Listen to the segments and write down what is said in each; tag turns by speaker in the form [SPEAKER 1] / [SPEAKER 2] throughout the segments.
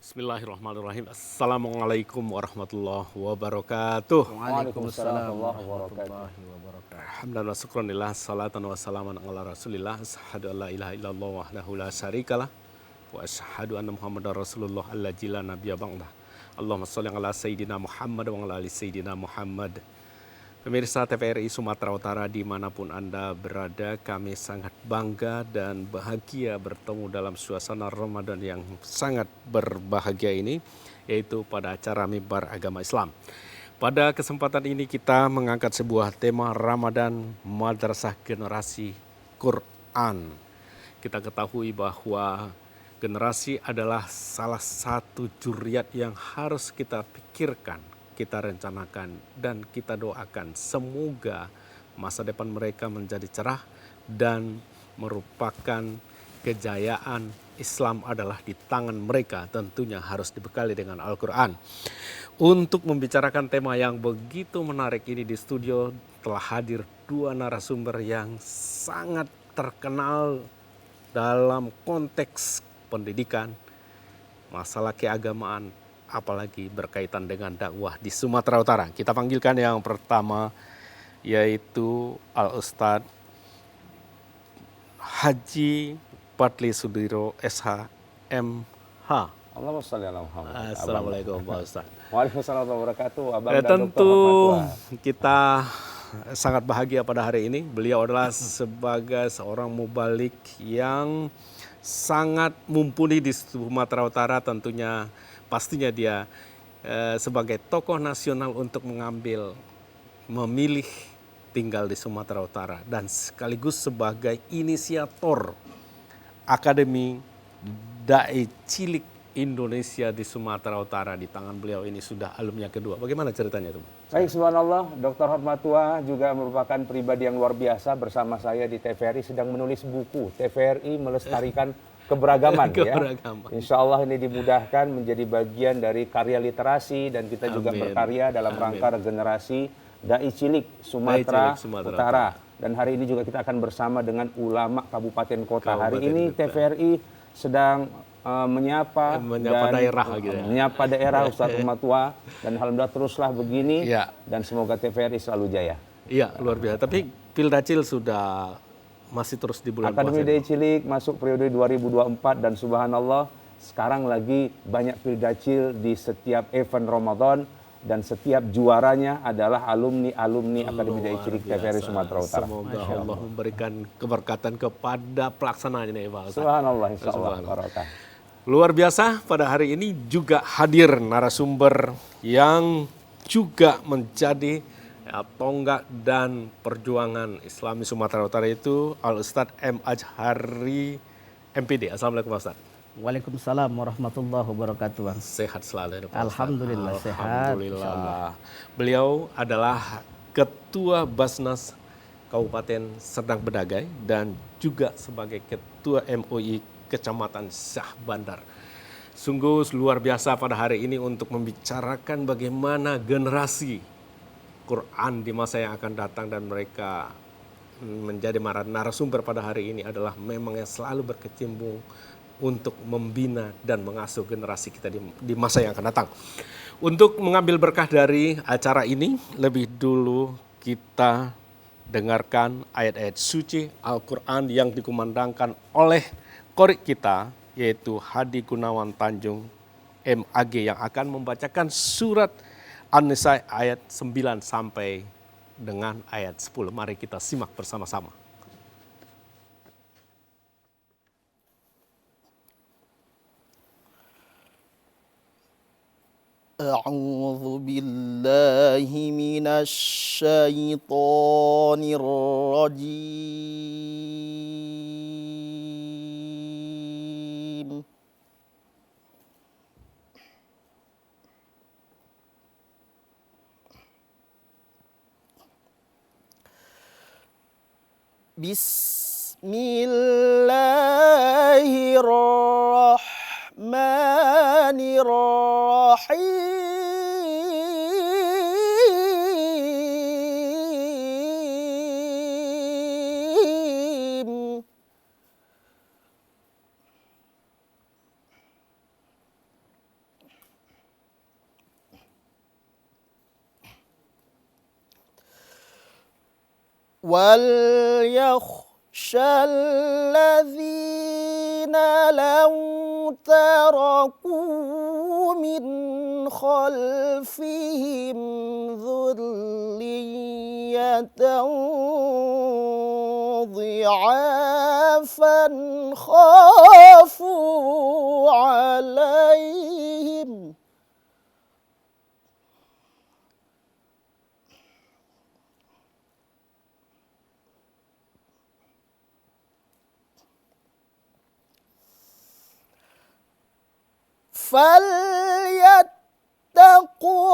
[SPEAKER 1] Bismillahirrahmanirrahim. Assalamualaikum warahmatullahi wabarakatuh.
[SPEAKER 2] Waalaikumsalam warahmatullahi wabarakatuh.
[SPEAKER 1] Alhamdulillah, syukranillah, salatan wa salaman ala rasulillah. Asyhadu an la ilaha illallah wahdahu la syarikalah. Wa asyhadu anna muhammadar rasulullah allazi la nabiyya ba'dah. Allahumma sholli ala sayyidina Muhammad wa ala ali sayyidina Muhammad. Pemirsa TVRI Sumatera Utara dimanapun Anda berada, kami sangat bangga dan bahagia bertemu dalam suasana Ramadan yang sangat berbahagia ini, yaitu pada acara Mimbar Agama Islam. Pada kesempatan ini kita mengangkat sebuah tema Ramadan Madrasah Generasi Quran. Kita ketahui bahwa generasi adalah salah satu juriat yang harus kita pikirkan, kita rencanakan, dan kita doakan semoga masa depan mereka menjadi cerah dan merupakan kejayaan Islam adalah di tangan mereka, tentunya harus dibekali dengan Al-Quran. Untuk membicarakan tema yang begitu menarik ini di studio telah hadir dua narasumber yang sangat terkenal dalam konteks pendidikan, masalah keagamaan, apalagi berkaitan dengan dakwah di Sumatera Utara. Kita panggilkan yang pertama yaitu Al-Ustadz Haji Padli Sudiro SH MH.
[SPEAKER 2] Allahumma sholli ala Muhammad.
[SPEAKER 1] Assalamualaikum Pak Ustadz.
[SPEAKER 2] Waalaikumsalam warahmatullahi wabarakatuh. Abang dan
[SPEAKER 1] Tentu
[SPEAKER 2] Dr.
[SPEAKER 1] kita sangat bahagia pada hari ini. Beliau adalah sebagai seorang mubalik yang sangat mumpuni di Sumatera Utara. Tentunya pastinya dia sebagai tokoh nasional untuk memilih tinggal di Sumatera Utara, dan sekaligus sebagai inisiator Akademi Dai Cilik Indonesia di Sumatera Utara. Di tangan beliau ini sudah alumni yang kedua. Bagaimana ceritanya itu?
[SPEAKER 2] Baik, subhanallah, Dr. Hormatua juga merupakan pribadi yang luar biasa. Bersama saya di TVRI sedang menulis buku TVRI Melestarikan Keberagaman.
[SPEAKER 1] Keberagaman.
[SPEAKER 2] Ya. Insya Allah ini dimudahkan menjadi bagian dari karya literasi, dan kita juga berkarya dalam rangka regenerasi Dai Cilik Sumatera Utara. Dan hari ini juga kita akan bersama dengan ulama kabupaten kota. Hari ini TVRI sedang menyapa
[SPEAKER 1] daerah gitu ya.
[SPEAKER 2] Menyapa daerah Ustadz Hormatua, dan alhamdulillah teruslah begini ya. Dan semoga TVRI selalu jaya.
[SPEAKER 1] Iya, luar biasa. Tapi Pildacil sudah masih terus di bulan
[SPEAKER 2] Akademi Dai Cilik masuk periode 2024, dan subhanallah sekarang lagi banyak Pildacil di setiap event Ramadan, dan setiap juaranya adalah alumni Akademi Dai Cilik TVRI Sumatera Utara.
[SPEAKER 1] Semoga Allah memberikan keberkatan kepada pelaksanaannya nih Pak Ustadz.
[SPEAKER 2] Subhanallah, insyaallah barokah.
[SPEAKER 1] Luar biasa, pada hari ini juga hadir narasumber yang juga menjadi tonggak dan perjuangan Islami Sumatera Utara, itu Al-Ustadz M. Ajhari MPD. Assalamualaikum Pak Ustadz.
[SPEAKER 3] Waalaikumsalam warahmatullahi wabarakatuh, Bang.
[SPEAKER 1] Sehat selalu ya Pak Ustadz.
[SPEAKER 3] Alhamdulillah sehat.
[SPEAKER 1] Alhamdulillah. Beliau adalah Ketua Basnas Kabupaten Serdang Bedagai dan juga sebagai Ketua MUI Kecamatan Syah Bandar. Sungguh luar biasa pada hari ini untuk membicarakan bagaimana generasi Quran di masa yang akan datang, dan mereka menjadi narasumber pada hari ini adalah memang yang selalu berkecimpung untuk membina dan mengasuh generasi kita di masa yang akan datang. Untuk mengambil berkah dari acara ini, lebih dulu kita dengarkan ayat-ayat suci Al-Quran yang dikumandangkan oleh Qorik kita, yaitu Hadi Gunawan Tanjung MAG, yang akan membacakan surat An-Nisa ayat 9 sampai dengan ayat 10. Mari kita simak bersama-sama.
[SPEAKER 3] A'udzu billahi minasy syaithanir rajim. Bismillahirrahmanirrahim. وليخشى الذين لو تركوا من خلفهم ذرية ضعافا خافوا عليهم فليتقوا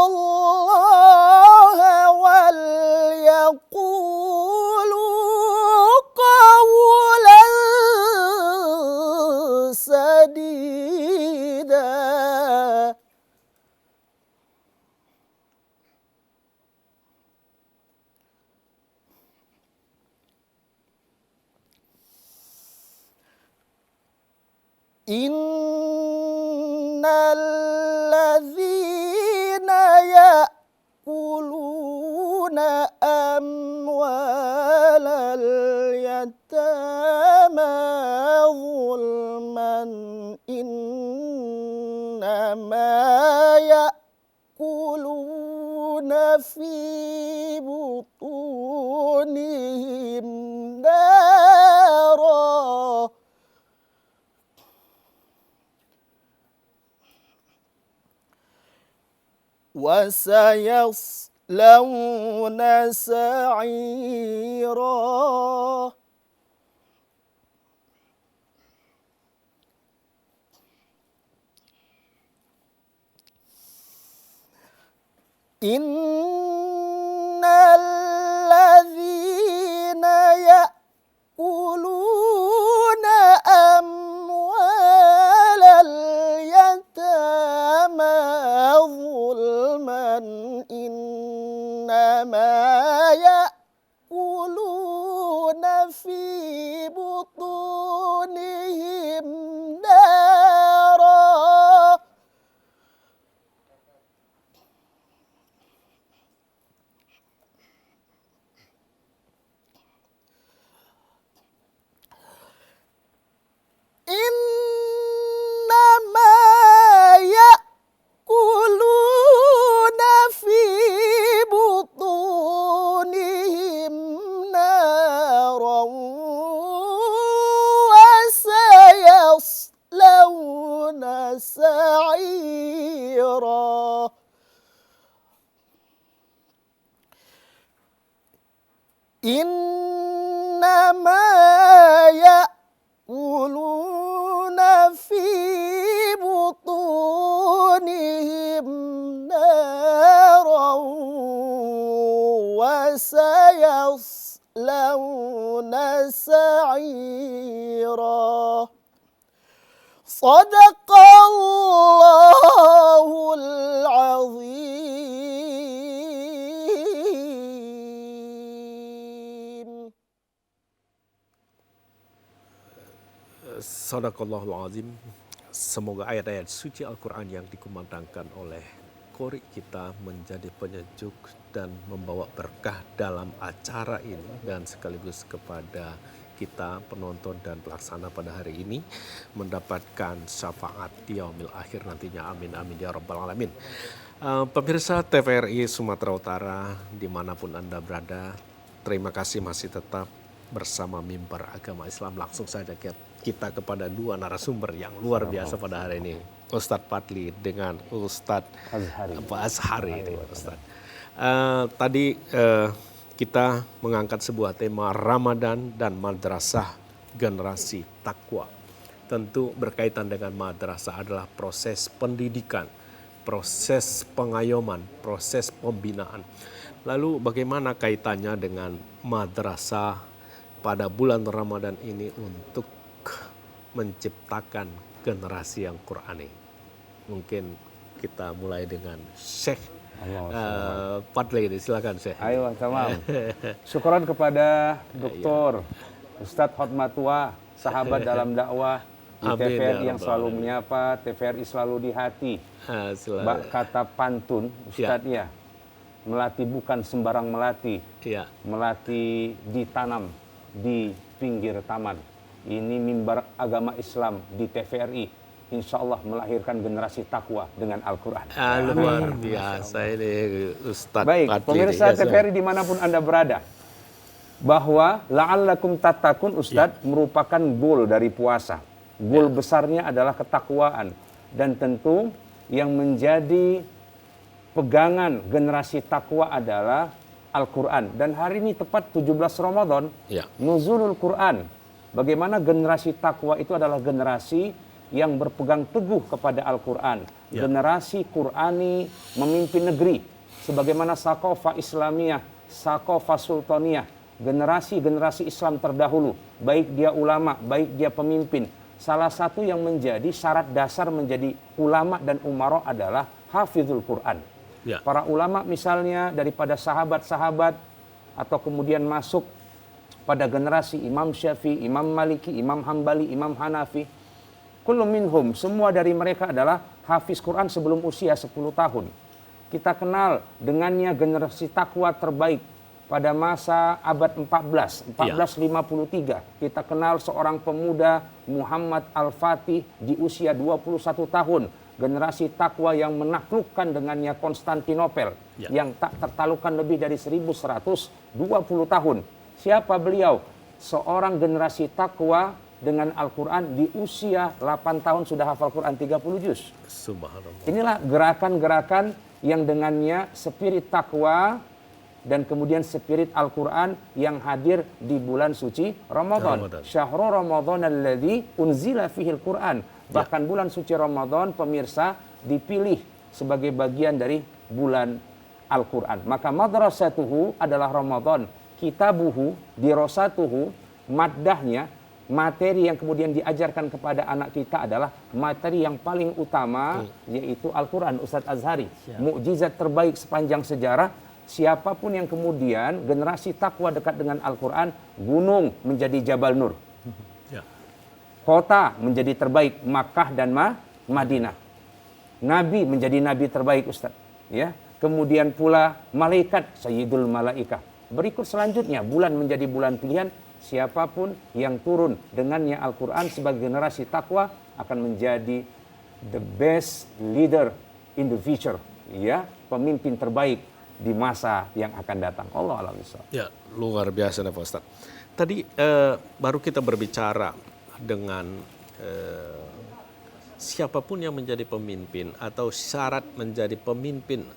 [SPEAKER 3] الله وليقولوا قولا سديدا. إن الذين يأكلون أموال اليتامى ظلما إنما يأكلون في بطونهم نارا وسيصلون سعيرا. إن الذين يأكلون أموال اليتامى ظلما إنما يأكلون في بطونهم نارا إنما يأكلون في بطونهم نارا وسيصلون سعيرا. إنما يأكلون في بطونهم نارا وسيصلون سعيرا. صدق الله العظيم.
[SPEAKER 1] Sadaqallahul azim. Semoga ayat-ayat suci Al-Quran yang dikumandangkan oleh Qori kita menjadi penyejuk dan membawa berkah dalam acara ini dan sekaligus kepada kita penonton dan pelaksana pada hari ini mendapatkan syafaat di yaumil akhir nantinya. Amin amin ya rabbal alamin. Pemirsa TVRI Sumatera Utara dimanapun Anda berada, terima kasih masih tetap bersama Mimbar Agama Islam. Langsung saja kita kepada dua narasumber yang luar biasa pada hari ini, Ustadz Fadli dengan Ustadz Azhari. Tadi kita mengangkat sebuah tema Ramadan dan madrasah generasi takwa. Tentu berkaitan dengan madrasah adalah proses pendidikan, proses pengayoman, proses pembinaan. Lalu bagaimana kaitannya dengan madrasah pada bulan Ramadan ini untuk menciptakan generasi yang Qurani? Mungkin kita mulai dengan Syekh Fadli, silakan Syekh.
[SPEAKER 2] Ayo, tamam. Syukuran kepada Dr. Ustadz Hotmatua, sahabat dalam dakwah di TVRI yang selalu menyapa, TVRI selalu di hati. Mbak kata pantun, Ustadz ya. melati bukan sembarang melati.
[SPEAKER 1] Iya.
[SPEAKER 2] Melati ditanam di pinggir taman. Ini mimbar agama Islam di TVRI. Insya Allah melahirkan generasi takwa dengan Al-Quran.
[SPEAKER 1] Luar biasa ini Ustadz.
[SPEAKER 2] Baik, pemirsa TVRI dimanapun Anda berada. Bahwa la'allakum tattaqun Ustadz merupakan goal dari puasa. Goal besarnya adalah ketakwaan. Dan tentu yang menjadi pegangan generasi takwa adalah Al-Quran. Dan hari ini tepat 17 Ramadan, Nuzulul Quran. Bagaimana generasi takwa itu adalah generasi yang berpegang teguh kepada Al-Quran. Generasi Qurani memimpin negeri. Sebagaimana Sakofa Islamiyah, Sakofa Sultaniyah. Generasi-generasi Islam terdahulu. Baik dia ulama, baik dia pemimpin. Salah satu yang menjadi syarat dasar menjadi ulama dan umara adalah hafizul Quran. Para ulama misalnya daripada sahabat-sahabat atau kemudian masuk pada generasi Imam Syafi'i, Imam Maliki, Imam Hambali, Imam Hanafi. Kullu minhum, semua dari mereka adalah hafiz Quran sebelum usia 10 tahun. Kita kenal dengannya generasi takwa terbaik pada masa abad 1453. Kita kenal seorang pemuda Muhammad Al-Fatih di usia 21 tahun. Generasi takwa yang menaklukkan dengannya Konstantinopel. Yang tak tertaklukkan lebih dari 1120 tahun. Siapa beliau? Seorang generasi takwa dengan Al-Quran di usia 8 tahun sudah hafal Quran 30 juz.
[SPEAKER 1] Subhanallah.
[SPEAKER 2] Inilah gerakan-gerakan yang dengannya spirit takwa dan kemudian spirit Al-Quran yang hadir di bulan suci Ramadan. Syahrul Ramadan alladzi unzila fihil Quran. Bahkan bulan suci Ramadan pemirsa dipilih sebagai bagian dari bulan Al-Quran. Maka madrasatuhu adalah Ramadan. Kitabuhu, dirosatuhu, maddahnya, materi yang kemudian diajarkan kepada anak kita adalah materi yang paling utama, yaitu Al-Quran. Ustadz Azhari, mukjizat terbaik sepanjang sejarah. Siapapun yang kemudian generasi takwa dekat dengan Al-Quran, gunung menjadi Jabal Nur. Kota menjadi terbaik, Makkah dan Madinah. Nabi menjadi nabi terbaik, Ustadz. Ya. Kemudian pula malaikat, Sayyidul Malaikah. Berikut selanjutnya, bulan menjadi bulan pilihan. Siapapun yang turun dengannya Al-Quran sebagai generasi takwa akan menjadi the best leader in the future. Ya, pemimpin terbaik di masa yang akan datang. Allah alam bisawab.
[SPEAKER 1] Ya, luar biasa nih Pak Ustadz. Tadi baru kita berbicara dengan siapapun yang menjadi pemimpin atau syarat menjadi pemimpin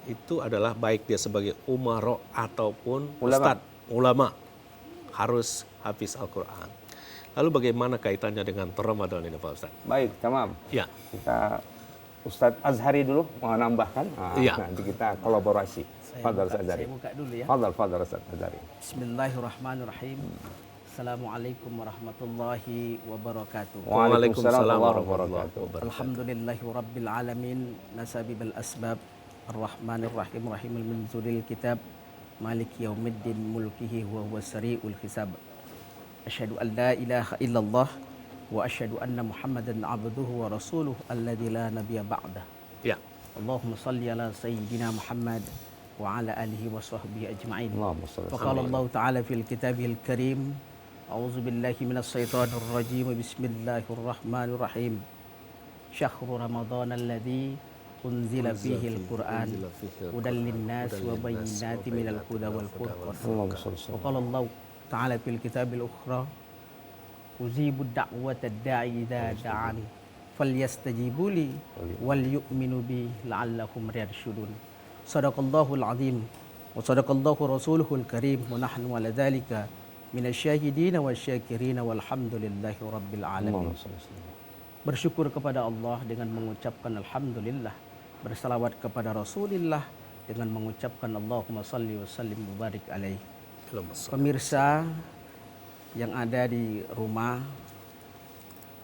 [SPEAKER 1] itu adalah baik dia sebagai umaro ataupun ustadz, ulama harus hafiz Al-Quran. Lalu bagaimana kaitannya dengan Ramadan ini Pak Ustadz?
[SPEAKER 2] Baik, tamam.
[SPEAKER 1] Ya.
[SPEAKER 2] Kita Ustadz Azhari dulu mau nambahkan. Nanti kita kolaborasi. Fadhal Ustadz Azhari.
[SPEAKER 4] Saya buka dulu ya.
[SPEAKER 2] Fadhal Ustadz Azhari.
[SPEAKER 4] Bismillahirrahmanirrahim. Assalamualaikum warahmatullahi wabarakatuh.
[SPEAKER 2] Waalaikumsalam warahmatullahi wabarakatuh.
[SPEAKER 4] Alhamdulillahi rabbil alamin. Nasabibal asbab. Ar-Rahmanir Rahim. Rahimul munzulil kitab. Malik yaumiddin mulkihi huwa sari'ul hisab. Asyhadu an la ilaha illallah wa asyhadu anna Muhammadan abduhu wa rasuluhu alladzi la nabiyya ba'dah.
[SPEAKER 1] Ya.
[SPEAKER 4] Allahumma salli ala sayyidina Muhammad wa ala alihi wa sahbihi ajma'in.
[SPEAKER 2] Allahumma salli.
[SPEAKER 4] Faqala Allah ta'ala fil kitabil karim. A'udzu billahi minasy syaithanir rajim. Bismillahirrahmanirrahim. Syahrul Ramadan alladzi unzila fihi al-Qur'an hudan lin-nas wa bayyinatin minal huda wal furqan. Faqala Allah ta'ala fil kitabil ukhra. Uzibu da'wata da'i idza da'an falyastajibu li wal yu'minu bi la'allahum yarshudun. Sadaqallahul azim wa sadaqallahu rasuluhul karim wa nahnu ala dzalika minasyahidin wasyakirin walhamdulillahi rabbil alamin. Bersyukur kepada Allah dengan mengucapkan alhamdulillah, bersalawat kepada Rasulillah dengan mengucapkan Allahumma salli wa sallim wa barik alaihi. Pemirsa yang ada di rumah,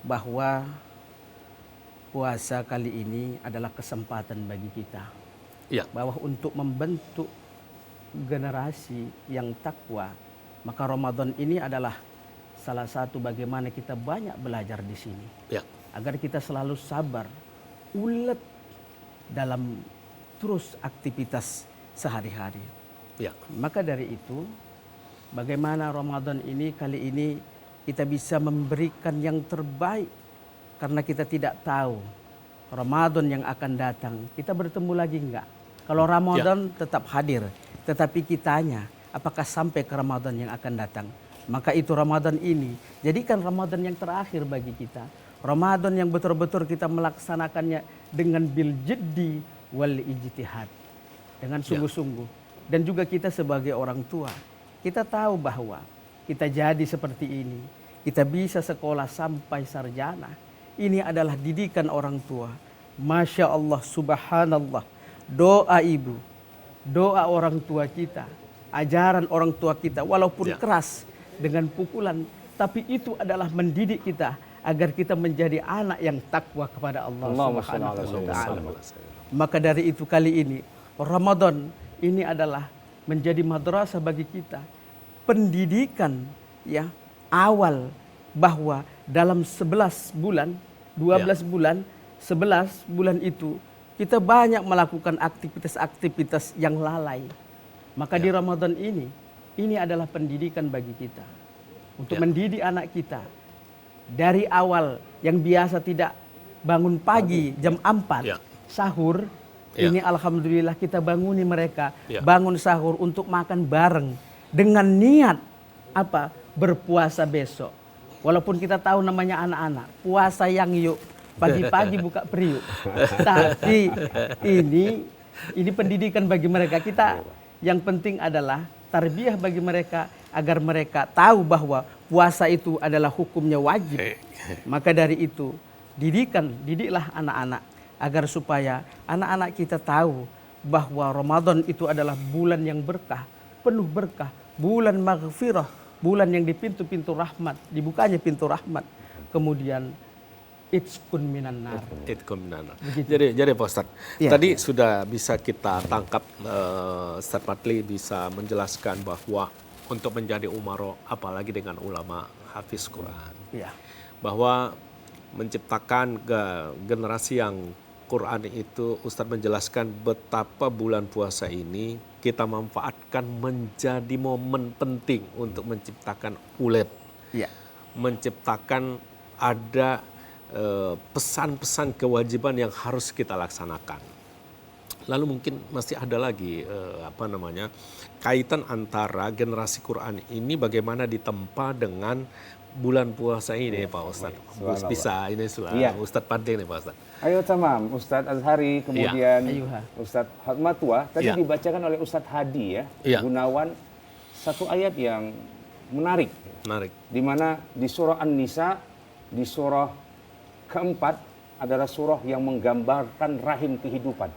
[SPEAKER 4] bahwa puasa kali ini adalah kesempatan bagi kita.
[SPEAKER 1] Ya.
[SPEAKER 4] Bahwa untuk membentuk generasi yang takwa, maka Ramadan ini adalah salah satu bagaimana kita banyak belajar di sini.
[SPEAKER 1] Ya.
[SPEAKER 4] Agar kita selalu sabar, ulet dalam terus aktivitas sehari-hari.
[SPEAKER 1] Ya.
[SPEAKER 4] Maka dari itu, bagaimana Ramadan ini kali ini kita bisa memberikan yang terbaik, karena kita tidak tahu Ramadan yang akan datang kita bertemu lagi enggak. Kalau Ramadan tetap hadir, tetapi kitanya apakah sampai ke Ramadan yang akan datang. Maka itu Ramadan ini jadikan Ramadan yang terakhir bagi kita. Ramadan yang betul-betul kita melaksanakannya dengan bil jiddi wal ijtihad, dengan sungguh-sungguh. Dan juga kita sebagai orang tua, kita tahu bahwa kita jadi seperti ini, kita bisa sekolah sampai sarjana. Ini adalah didikan orang tua. Masya Allah, subhanallah. Doa ibu, doa orang tua kita, ajaran orang tua kita, walaupun keras dengan pukulan, tapi itu adalah mendidik kita agar kita menjadi anak yang takwa kepada Allah Subhanahu wa taala. Maka dari itu kali ini Ramadan ini adalah menjadi madrasah bagi kita, pendidikan ya awal, bahwa dalam 11 bulan, 12 bulan, 11 bulan itu kita banyak melakukan aktivitas-aktivitas yang lalai. Maka di Ramadan ini adalah pendidikan bagi kita. Untuk mendidik anak kita dari awal yang biasa tidak bangun pagi jam 4 sahur. Ini alhamdulillah kita banguni mereka bangun sahur untuk makan bareng dengan niat apa? Berpuasa besok. Walaupun kita tahu namanya anak-anak, puasa yang yuk pagi-pagi buka periuk. Tapi ini pendidikan bagi mereka. Kita yang penting adalah tarbiyah bagi mereka agar mereka tahu bahwa puasa itu adalah hukumnya wajib. Maka dari itu didiklah anak-anak agar supaya anak-anak kita tahu bahwa Ramadan itu adalah bulan yang berkah, penuh berkah, bulan maghfirah, bulan yang di pintu-pintu rahmat, dibukanya pintu rahmat. Kemudian itqun minan nar.
[SPEAKER 1] Jadi Pak Ustadz, tadi sudah bisa kita tangkap, Ustadz Fadli bisa menjelaskan bahwa untuk menjadi umaro, apalagi dengan ulama hafiz Quran, bahwa menciptakan generasi yang Quran itu, Ustadz menjelaskan betapa bulan puasa ini kita manfaatkan menjadi momen penting untuk menciptakan ulet, menciptakan ada pesan-pesan kewajiban yang harus kita laksanakan. Lalu mungkin masih ada lagi kaitan antara generasi Quran ini bagaimana ditempa dengan bulan puasa ini Pak Ustadz. Bisa ini Ustadz Fadli nih Pak Ustadz.
[SPEAKER 2] Ayo tamam, Ustadz Azhari, kemudian Ustadz Hatmatua. Tadi dibacakan oleh Ustadz Hadi Gunawan, satu ayat yang menarik. Di mana di surah An-Nisa, di surah keempat adalah surah yang menggambarkan rahim kehidupan.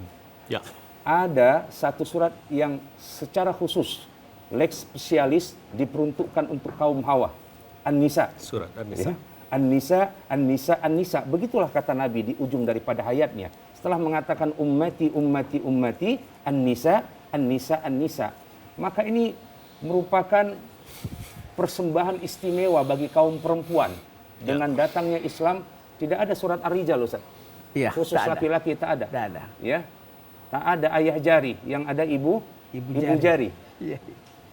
[SPEAKER 2] Ada satu surat yang secara khusus lex spesialis diperuntukkan untuk kaum Hawa. An-Nisa.
[SPEAKER 1] Surat An-Nisa.
[SPEAKER 2] An-Nisa, An-Nisa, An-Nisa. Begitulah kata Nabi di ujung daripada hayatnya. Setelah mengatakan ummati, ummati, ummati, An-Nisa, An-Nisa, An-Nisa. Maka ini merupakan persembahan istimewa bagi kaum perempuan. Dengan datangnya Islam, tidak ada surat Ar-Rijal, Ustaz. Khusus laki-laki tak ada. Tak ada ayah jari, yang ada ibu jari.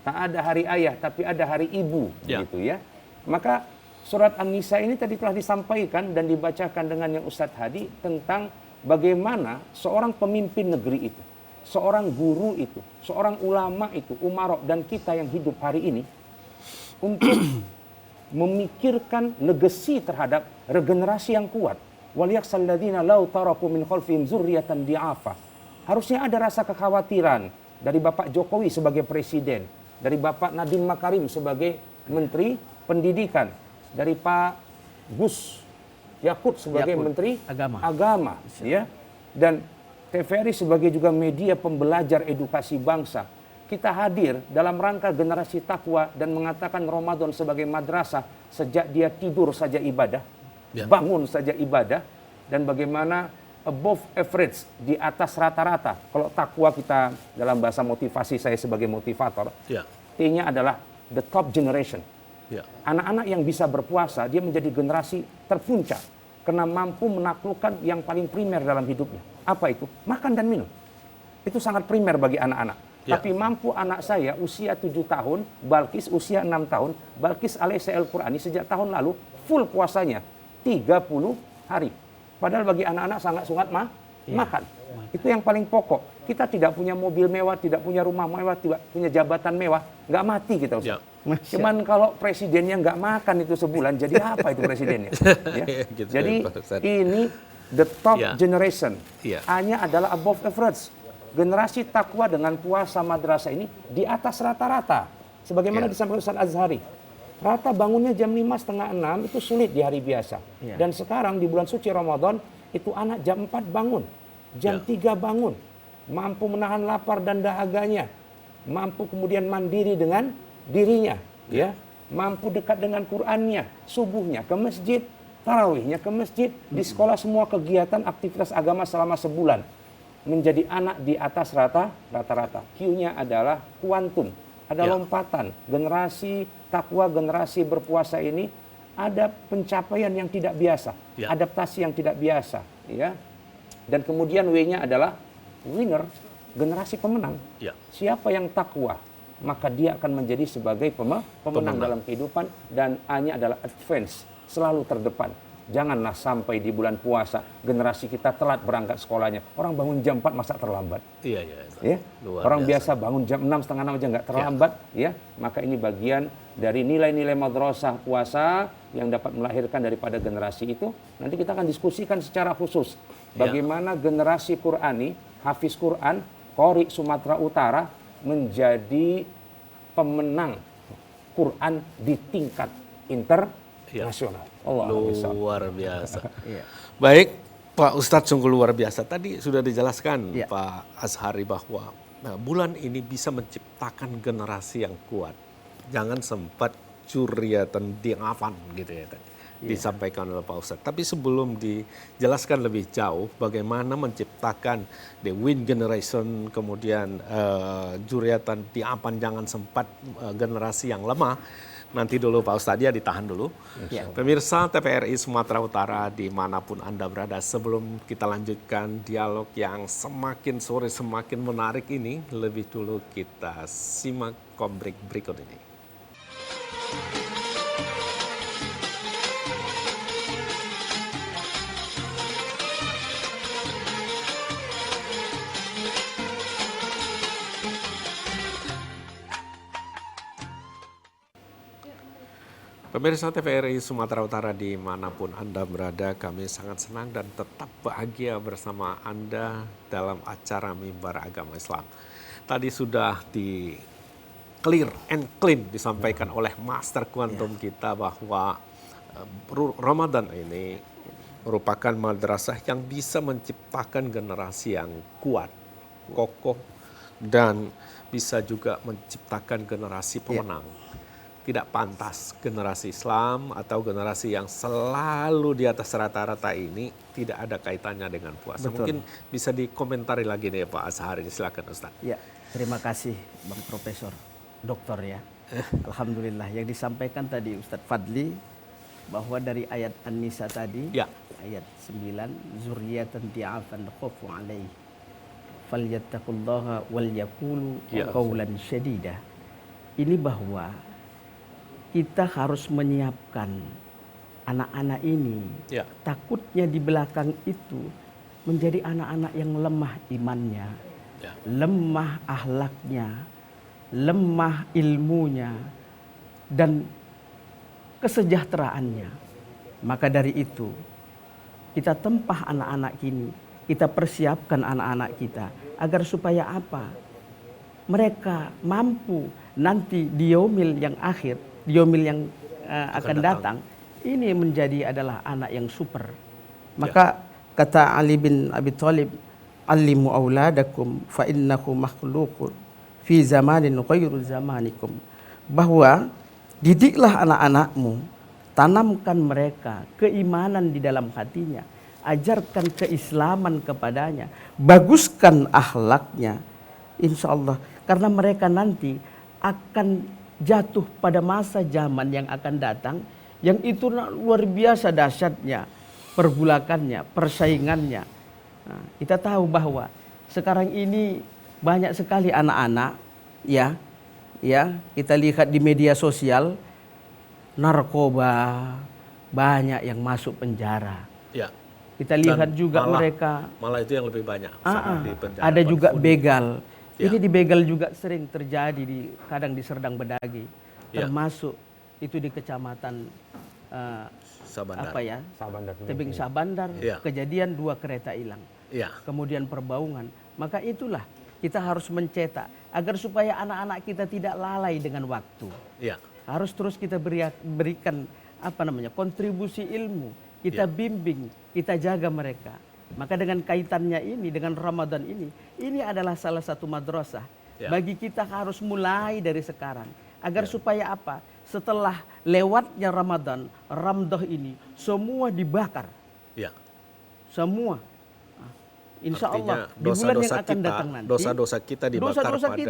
[SPEAKER 2] Tak ada hari ayah, tapi ada hari ibu, gitu ya. Maka surat An-Nisa ini tadi telah disampaikan dan dibacakan dengan yang Ustadz Hadi tentang bagaimana seorang pemimpin negeri itu, seorang guru itu, seorang ulama itu, umarok, dan kita yang hidup hari ini untuk memikirkan legasi terhadap regenerasi yang kuat. Waliyakhshal ladzina law taraku min khalfihim dzurriyyatan di'afa. Harusnya ada rasa kekhawatiran dari Bapak Jokowi sebagai presiden, dari Bapak Nadiem Makarim sebagai menteri pendidikan, dari Pak Gus Yakut sebagai menteri agama ya, dan TVRI sebagai juga media pembelajar edukasi bangsa. Kita hadir dalam rangka generasi takwa dan mengatakan Ramadan sebagai madrasah, sejak dia tidur saja ibadah, bangun saja ibadah, dan bagaimana above average, di atas rata-rata. Kalau takwa kita dalam bahasa motivasi, saya sebagai motivator, T-nya adalah the top generation. Anak-anak yang bisa berpuasa, dia menjadi generasi terpuncak karena mampu menaklukkan yang paling primer dalam hidupnya. Apa itu? Makan dan minum. itu sangat primer bagi anak-anak.
[SPEAKER 1] Ya.
[SPEAKER 2] Tapi mampu anak saya usia 7 tahun, Balkis usia 6 tahun, Balkis alaihi Al-Qur'ani sejak tahun lalu full puasanya 30 hari. Padahal bagi anak-anak sangat sungat makan. Itu yang paling pokok. Kita tidak punya mobil mewah, tidak punya rumah mewah, tidak punya jabatan mewah, nggak mati kita Ustaz.
[SPEAKER 1] Ya.
[SPEAKER 2] Cuman kalau presidennya nggak makan itu sebulan, jadi apa itu presidennya? Ya.
[SPEAKER 1] Gitu,
[SPEAKER 2] Jadi
[SPEAKER 1] Pak Ustaz.
[SPEAKER 2] ini the top
[SPEAKER 1] Ya.
[SPEAKER 2] generation.
[SPEAKER 1] Ya.
[SPEAKER 2] Hanya adalah above average. Generasi takwa dengan puasa madrasah ini di atas rata-rata. Sebagaimana
[SPEAKER 1] Ya.
[SPEAKER 2] disampaikan Ustaz Azhari. Rata bangunnya jam 5, setengah 6 itu sulit di hari biasa.
[SPEAKER 4] Ya.
[SPEAKER 2] Dan sekarang di bulan suci Ramadan itu anak jam 4 bangun. Jam 3 bangun. Mampu menahan lapar dan dahaganya. Mampu kemudian mandiri dengan dirinya. Ya. Mampu dekat dengan Qur'annya. Subuhnya ke masjid. Tarawihnya ke masjid. Di sekolah semua kegiatan aktivitas agama selama sebulan. Menjadi anak di atas rata-rata. Q-nya adalah kuantum. Ada
[SPEAKER 1] Ya.
[SPEAKER 2] lompatan. Generasi takwa, generasi berpuasa ini ada pencapaian yang tidak biasa.
[SPEAKER 1] Ya.
[SPEAKER 2] Adaptasi yang tidak biasa. Ya. Dan kemudian W-nya adalah winner, generasi pemenang.
[SPEAKER 1] Ya.
[SPEAKER 2] Siapa yang takwa, maka dia akan menjadi sebagai pemenang dalam kehidupan. Dan A-nya adalah advance, selalu terdepan. Janganlah sampai di bulan puasa generasi kita telat berangkat sekolahnya. Orang bangun jam 4 masa terlambat.
[SPEAKER 1] Iya.
[SPEAKER 2] Ya.
[SPEAKER 1] Luar
[SPEAKER 2] Orang
[SPEAKER 1] biasa.
[SPEAKER 2] biasa bangun jam 6, setengah 6 aja nggak terlambat. Ya. Maka ini bagian dari nilai-nilai madrasah puasa yang dapat melahirkan daripada generasi itu. Nanti kita akan diskusikan secara khusus. Bagaimana generasi Qur'ani, hafiz Qur'an, Qori Sumatera Utara menjadi pemenang Qur'an di tingkat internasional.
[SPEAKER 1] Luar biasa.
[SPEAKER 4] Iya.
[SPEAKER 1] Baik, Pak Ustadz sungguh luar biasa. Tadi sudah dijelaskan
[SPEAKER 4] Ya.
[SPEAKER 1] Pak Azhari bahwa bulan ini bisa menciptakan generasi yang kuat. Jangan sempat curiatan diafan gitu ya tadi. Disampaikan oleh Pak Ustadz. Tapi sebelum dijelaskan lebih jauh bagaimana menciptakan the win generation, kemudian juriatan diafan jangan sempat generasi yang lemah. Nanti dulu Pak Ustadz ya, ditahan dulu.
[SPEAKER 4] Ya.
[SPEAKER 1] Pemirsa TVRI Sumatera Utara dimanapun Anda berada, sebelum kita lanjutkan dialog yang semakin sore semakin menarik ini, lebih dulu kita simak komik berikut ini. Pemirsa TVRI Sumatera Utara dimanapun Anda berada, kami sangat senang dan tetap bahagia bersama Anda dalam acara Mimbar Agama Islam. Tadi sudah di clear and clean disampaikan oleh Master Quantum kita bahwa Ramadan ini merupakan madrasah yang bisa menciptakan generasi yang kuat, kokoh, dan bisa juga menciptakan generasi pemenang. Tidak pantas generasi Islam atau generasi yang selalu di atas rata-rata ini tidak ada kaitannya dengan puasa.
[SPEAKER 4] Betul.
[SPEAKER 1] Mungkin bisa dikomentari lagi nih Pak Azhari, silakan Ustaz.
[SPEAKER 4] Ya, terima kasih Bang Profesor, Doktor ya. Alhamdulillah yang disampaikan tadi Ustadz Fadli bahwa dari ayat An-Nisa tadi,
[SPEAKER 1] Ya.
[SPEAKER 4] ayat 9, zurriyatan di'afan khafu alaih falyattaqullaha wal yaqulu
[SPEAKER 1] Ya.
[SPEAKER 4] qawlan syadida. Ini bahwa kita harus menyiapkan anak-anak ini.
[SPEAKER 1] Ya.
[SPEAKER 4] Takutnya di belakang itu menjadi anak-anak yang lemah imannya,
[SPEAKER 1] Ya.
[SPEAKER 4] lemah akhlaknya, lemah ilmunya, dan kesejahteraannya. Maka dari itu, kita tempah anak-anak ini, kita persiapkan anak-anak kita agar supaya apa? Mereka mampu nanti di yaumil yang akhir, di yaumil yang akan datang, ini menjadi adalah anak yang super. Maka kata Ali bin Abi Thalib, "Allimu auladakum fa innahu makhluqun fi zamanin ghairu zamanikum." Bahwa didiklah anak-anakmu, tanamkan mereka keimanan di dalam hatinya, ajarkan keislaman kepadanya, baguskan akhlaknya. Insya Allah, karena mereka nanti akan jatuh pada masa zaman yang akan datang, yang itu luar biasa dahsyatnya, pergulakannya, persaingannya. Nah, kita tahu bahwa sekarang ini banyak sekali anak-anak ya kita lihat di media sosial narkoba banyak yang masuk penjara.
[SPEAKER 1] Ya.
[SPEAKER 4] Kita lihat juga mereka
[SPEAKER 1] malah itu yang lebih banyak di penjara.
[SPEAKER 4] ada juga begal.
[SPEAKER 1] Ya.
[SPEAKER 4] Ini di begal juga sering terjadi kadang di Serdang Bedagi.
[SPEAKER 1] Ya.
[SPEAKER 4] Termasuk itu di kecamatan
[SPEAKER 1] Sabandar.
[SPEAKER 4] Tebing Sabandar,
[SPEAKER 1] Ya.
[SPEAKER 4] kejadian 2 kereta hilang.
[SPEAKER 1] Ya.
[SPEAKER 4] Kemudian Perbaungan. Maka itulah kita harus mencetak agar supaya anak-anak kita tidak lalai dengan waktu.
[SPEAKER 1] Ya.
[SPEAKER 4] Harus terus kita berikan kontribusi ilmu, kita bimbing, kita jaga mereka. Maka dengan kaitannya ini dengan Ramadan ini adalah salah satu madrasah. Bagi kita harus mulai dari sekarang agar supaya apa? Setelah lewatnya Ramadan, Ramdah ini semua dibakar.
[SPEAKER 1] Ya.
[SPEAKER 4] Semua. Insya Allah di bulan yang akan datang nanti
[SPEAKER 1] dosa-dosa kita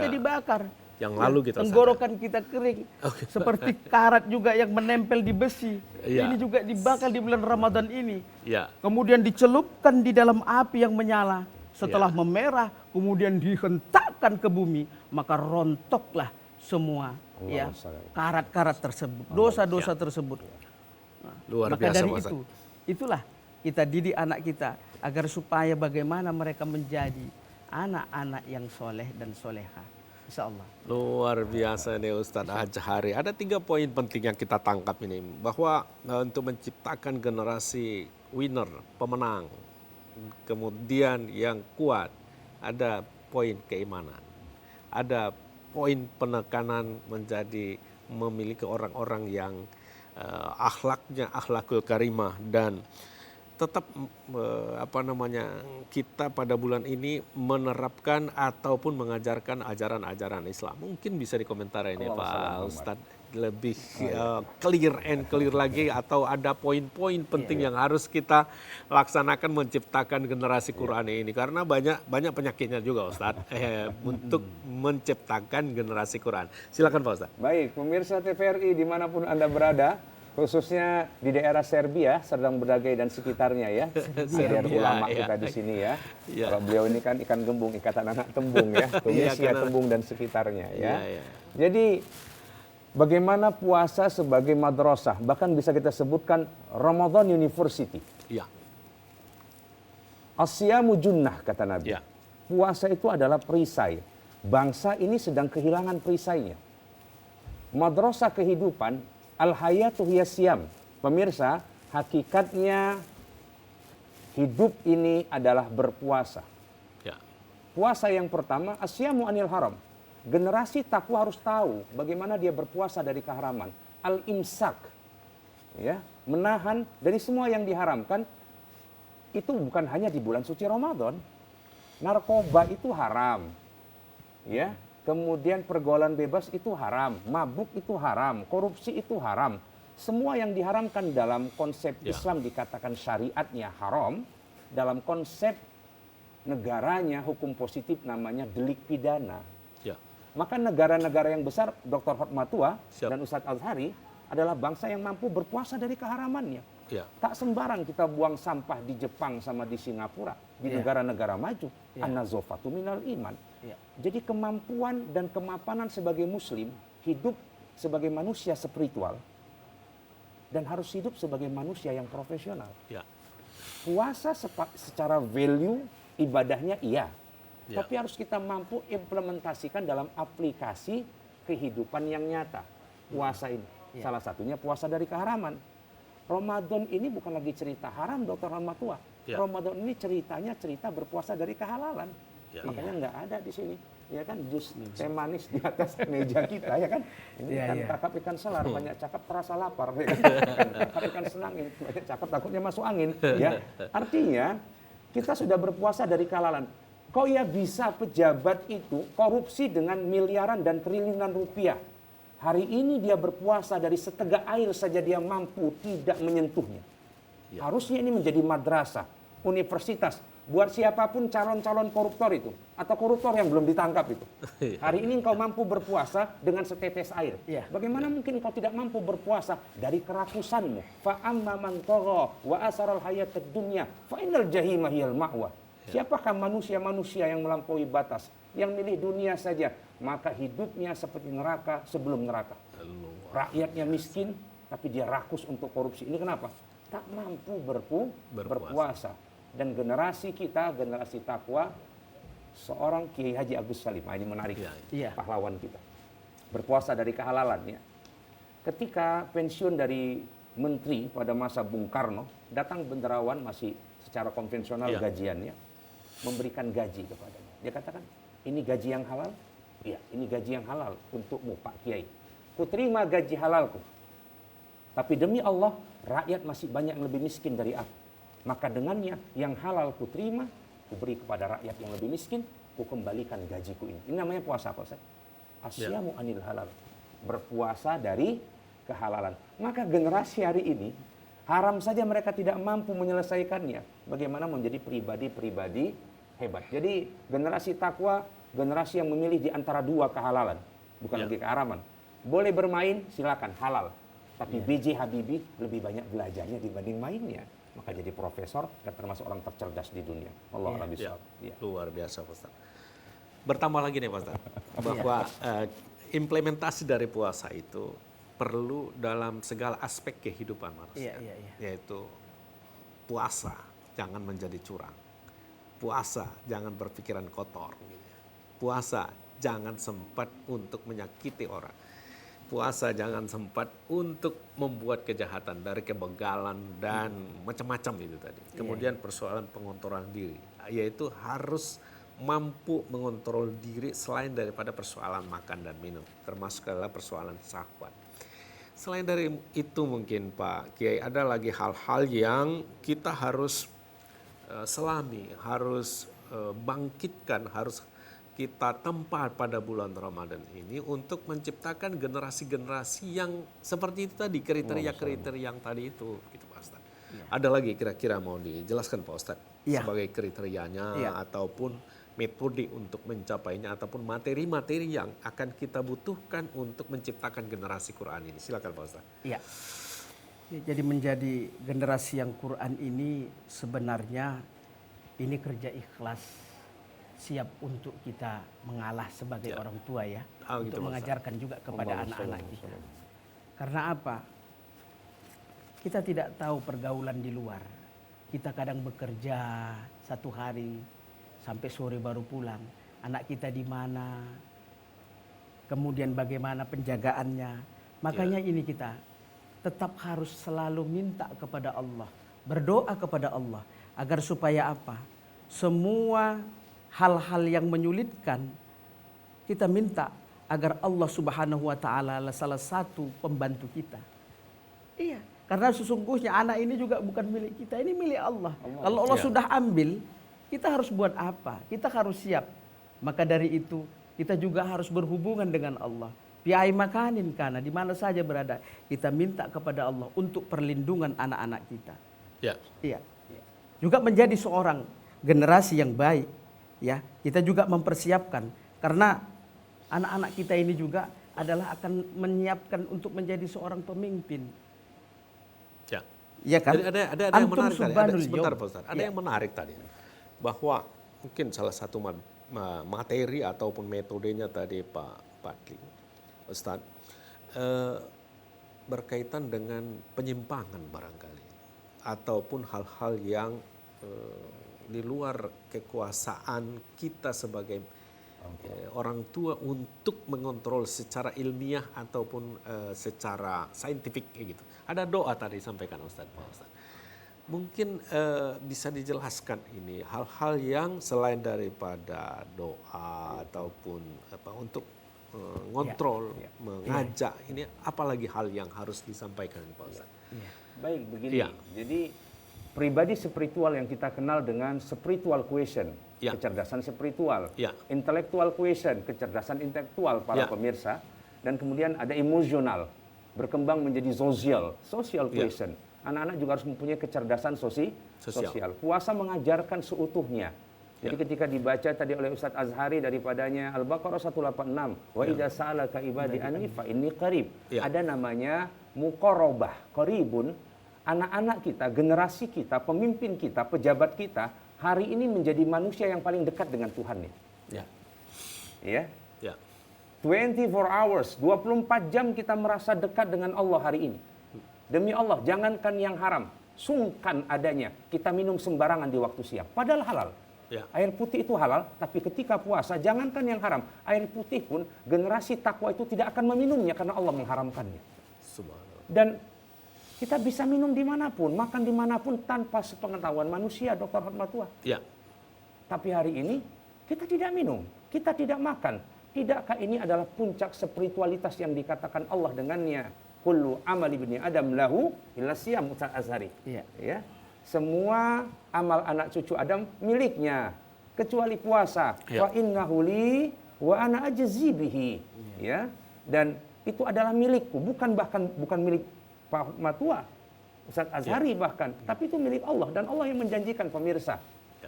[SPEAKER 4] dibakar
[SPEAKER 1] yang lalu kita
[SPEAKER 4] tenggorokan kita kering seperti karat juga yang menempel di besi. Ini juga dibakar di bulan Ramadan ini. Kemudian dicelupkan di dalam api yang menyala. Setelah memerah kemudian dihentakkan ke bumi, maka rontoklah semua karat-karat tersebut, dosa-dosa tersebut.
[SPEAKER 1] Luar
[SPEAKER 4] maka
[SPEAKER 1] biasa,
[SPEAKER 4] dari itulah kita didik anak kita agar supaya bagaimana mereka menjadi anak-anak yang soleh dan soleha. Insyaallah.
[SPEAKER 1] Luar biasa nih Ustadz Ajhari. Ada 3 poin penting yang kita tangkap ini. Bahwa untuk menciptakan generasi winner, pemenang. Kemudian yang kuat, ada poin keimanan. Ada poin penekanan menjadi memiliki orang-orang yang akhlaknya akhlakul karimah dan tetap kita pada bulan ini menerapkan ataupun mengajarkan ajaran-ajaran Islam. Mungkin bisa dikomentari ini Pak Ustadz lebih clear lagi atau ada poin-poin penting yang harus kita laksanakan menciptakan generasi Quran ini karena banyak penyakitnya juga Ustadz untuk menciptakan generasi Quran. Silakan Pak Ustadz.
[SPEAKER 2] Baik, pemirsa TVRI dimanapun Anda berada, khususnya di daerah Serbia, Serdang Bedagai dan sekitarnya ya. Biar ulama kita di sini ya. Kalau beliau ini kan ikan gembung, ikatan anak tembung ya. Tunisia, Tembung dan sekitarnya ya. Jadi bagaimana puasa sebagai madrasah, bahkan bisa kita sebutkan Ramadan University. Asyamu junnah kata Nabi. Puasa itu adalah perisai. Bangsa ini sedang kehilangan perisainya. Madrasah kehidupan Al-hayatu hiya siyam. Pemirsa, hakikatnya hidup ini adalah berpuasa. Puasa yang pertama, asyamu anil haram. Generasi takwa harus tahu bagaimana dia berpuasa dari keharaman. Al-imsak. Ya, menahan dari semua yang diharamkan. Itu bukan hanya di bulan suci Ramadan. Narkoba itu haram. Ya. Kemudian pergaulan bebas itu haram, mabuk itu haram, korupsi itu haram. Semua yang diharamkan dalam konsep Islam dikatakan syariatnya haram. Dalam konsep negaranya hukum positif namanya delik pidana. Maka negara-negara yang besar, Dr. Hotmatua dan Ustadz Azhari adalah bangsa yang mampu berpuasa dari keharamannya. Tak sembarang kita buang sampah di Jepang sama di Singapura, di negara-negara maju. An-nazofatu minal iman. Jadi kemampuan dan kemapanan sebagai muslim, hidup sebagai manusia spiritual, dan harus hidup sebagai manusia yang profesional. Puasa secara value, ibadahnya tapi harus kita mampu implementasikan dalam aplikasi kehidupan yang nyata. Puasa ini, salah satunya puasa dari keharaman. Ramadan ini bukan lagi cerita haram, Dr. Rahmatua. Ramadan ini cerita berpuasa dari kehalalan. Makanya nggak ada di sini, ya kan, jus teh manis di atas meja kita, ya kan. Ini ikan kakap, ikan selar, banyak cakap terasa lapar, ya kan? Ikan senangin, banyak cakap takutnya masuk angin. Ya, artinya kita sudah berpuasa dari kehalalan. Kok ya bisa pejabat itu korupsi dengan miliaran dan triliunan rupiah? Hari ini dia berpuasa dari setegak air saja dia mampu tidak menyentuhnya. Harusnya ini menjadi madrasah, universitas. Buat siapapun calon-calon koruptor itu. Atau koruptor yang belum ditangkap itu. Hari ini engkau mampu berpuasa dengan setetes air. Bagaimana mungkin engkau tidak mampu berpuasa dari kerakusanmu? Fa'amma man tagha wa asaral hayatad dunya fa innal jahima hiyal ma'wa. Siapakah manusia-manusia yang melampaui batas, yang milih dunia saja, maka hidupnya seperti neraka sebelum neraka. Rakyatnya miskin, tapi dia rakus untuk korupsi. Ini kenapa? Tak mampu berpuasa. Dan generasi kita, generasi takwa, seorang Kiai Haji Agus Salim, ini menarik, pahlawan kita. Berpuasa dari kehalalan, ya. Ketika pensiun dari menteri pada masa Bung Karno, datang benderawan masih secara konvensional gajiannya, memberikan gaji kepadanya. Dia katakan, ini gaji yang halal? Iya, ini gaji yang halal untukmu Pak Kiai. Kuterima gaji halalku. Tapi demi Allah, rakyat masih banyak yang lebih miskin dari aku. Maka dengannya yang halal kuterima, kuberi kepada rakyat yang lebih miskin, kukembalikan gajiku ini. Ini namanya puasa apa, Ustaz? Asyamu anil halal. Berpuasa dari kehalalan. Maka generasi hari ini, haram saja mereka tidak mampu menyelesaikannya. Bagaimana menjadi pribadi-pribadi hebat. Jadi generasi takwa, generasi yang memilih di antara dua kehalalan. Bukan lagi keharaman. Boleh bermain, silakan, halal. Tapi B.J. Habibie lebih banyak belajarnya dibanding mainnya. Maka jadi profesor dan termasuk orang tercerdas di dunia. Allah a'lam bishawab.
[SPEAKER 1] Luar biasa, Pak Ustaz. Bertambah lagi nih, Pak Ustaz, bahwa implementasi dari puasa itu perlu dalam segala aspek kehidupan manusia. Yaitu puasa, jangan menjadi curang. Puasa, jangan berpikiran kotor. Puasa, jangan sempat untuk menyakiti orang. Puasa jangan sempat untuk membuat kejahatan dari kebegalan dan macam-macam itu tadi. Kemudian persoalan pengontrolan diri, yaitu harus mampu mengontrol diri selain daripada persoalan makan dan minum, termasuk adalah persoalan syahwat. Selain dari itu mungkin Pak Kiai ada lagi hal-hal yang kita harus selami, harus bangkitkan, harus kita tempat pada bulan Ramadan ini untuk menciptakan generasi-generasi yang seperti itu tadi, kriteria-kriteria yang tadi itu, gitu Pak Ustaz. Ada lagi kira-kira mau dijelaskan Pak Ustaz sebagai kriterianya ataupun metode untuk mencapainya ataupun materi-materi yang akan kita butuhkan untuk menciptakan generasi Quran ini. Silakan Pak Ustaz.
[SPEAKER 4] Iya. Jadi menjadi generasi yang Quran ini sebenarnya ini kerja ikhlas. Siap untuk kita mengalah sebagai orang tua ya, untuk mengajarkan juga kepada anak-anak kita. Karena apa? Kita tidak tahu pergaulan di luar. Kita kadang bekerja satu hari sampai sore baru pulang. Anak kita di mana? Kemudian bagaimana penjagaannya? Makanya ini kita tetap harus selalu minta kepada Allah, berdoa kepada Allah agar supaya apa? Semua hal-hal yang menyulitkan, kita minta agar Allah Subhanahu wa Ta'ala salah satu pembantu kita. Iya, karena sesungguhnya anak ini juga bukan milik kita, ini milik Allah. Kalau Allah sudah ambil, kita harus buat apa? Kita harus siap. Maka dari itu, kita juga harus berhubungan dengan Allah. Piai makanin karena di mana saja berada, kita minta kepada Allah untuk perlindungan anak-anak kita. Iya. Juga menjadi seorang generasi yang baik. Ya, kita juga mempersiapkan karena anak-anak kita ini juga adalah akan menyiapkan untuk menjadi seorang pemimpin. Ya kan?
[SPEAKER 1] Jadi ada yang menarik tadi. Sebentar Pak Ustaz. Ada yang menarik tadi bahwa mungkin salah satu materi ataupun metodenya tadi Pak Padli Ustaz berkaitan dengan penyimpangan barangkali ataupun hal-hal yang di luar kekuasaan kita sebagai orang tua untuk mengontrol secara ilmiah ataupun secara saintifik gitu. Ada doa tadi disampaikan Ustaz. Mungkin bisa dijelaskan ini hal-hal yang selain daripada doa ataupun untuk mengontrol, mengajak ini apalagi hal yang harus disampaikan Pak Ustaz.
[SPEAKER 2] Baik begini. Jadi pribadi spiritual yang kita kenal dengan spiritual quotient, kecerdasan spiritual, intellectual quotient, kecerdasan intelektual para pemirsa, dan kemudian ada emosional, berkembang menjadi social quotient. Anak-anak juga harus mempunyai kecerdasan sosial. Puasa mengajarkan seutuhnya. Jadi ketika dibaca tadi oleh Ustadz Azhari daripadanya Al-Baqarah 186, wa idza sa'alaka ibadi anni fa inni qarib. Ada namanya muqarabah, qaribun. Anak-anak kita, generasi kita, pemimpin kita, pejabat kita hari ini menjadi manusia yang paling dekat dengan Tuhan.
[SPEAKER 1] Ya.
[SPEAKER 2] Ya.
[SPEAKER 1] Ya.
[SPEAKER 2] 24 hours, 24 jam kita merasa dekat dengan Allah hari ini. Demi Allah, jangankan yang haram, sungkan adanya kita minum sembarangan di waktu siang. Padahal halal.
[SPEAKER 1] Ya.
[SPEAKER 2] Air putih itu halal, tapi ketika puasa, jangankan yang haram, air putih pun generasi takwa itu tidak akan meminumnya karena Allah mengharamkannya.
[SPEAKER 1] Subhanallah.
[SPEAKER 2] Dan kita bisa minum dimanapun, makan dimanapun tanpa sepengetahuan manusia, Dr. Hotmatullah.
[SPEAKER 1] Ya.
[SPEAKER 2] Tapi hari ini kita tidak minum, kita tidak makan. Tidakkah ini adalah puncak spiritualitas yang dikatakan Allah dengannya? Kullu amali ibni Adam lahu illa siyam, Ustaz Azhari.
[SPEAKER 4] Iya.
[SPEAKER 2] Ya. Semua amal anak cucu Adam miliknya kecuali puasa.
[SPEAKER 1] Ya.
[SPEAKER 2] Fa innahu li wa ana ajzi bihi. Ya. Dan itu adalah milikku, bukan milik Pak Matua, Ustaz Azhari bahkan, tapi itu milik Allah dan Allah yang menjanjikan pemirsa.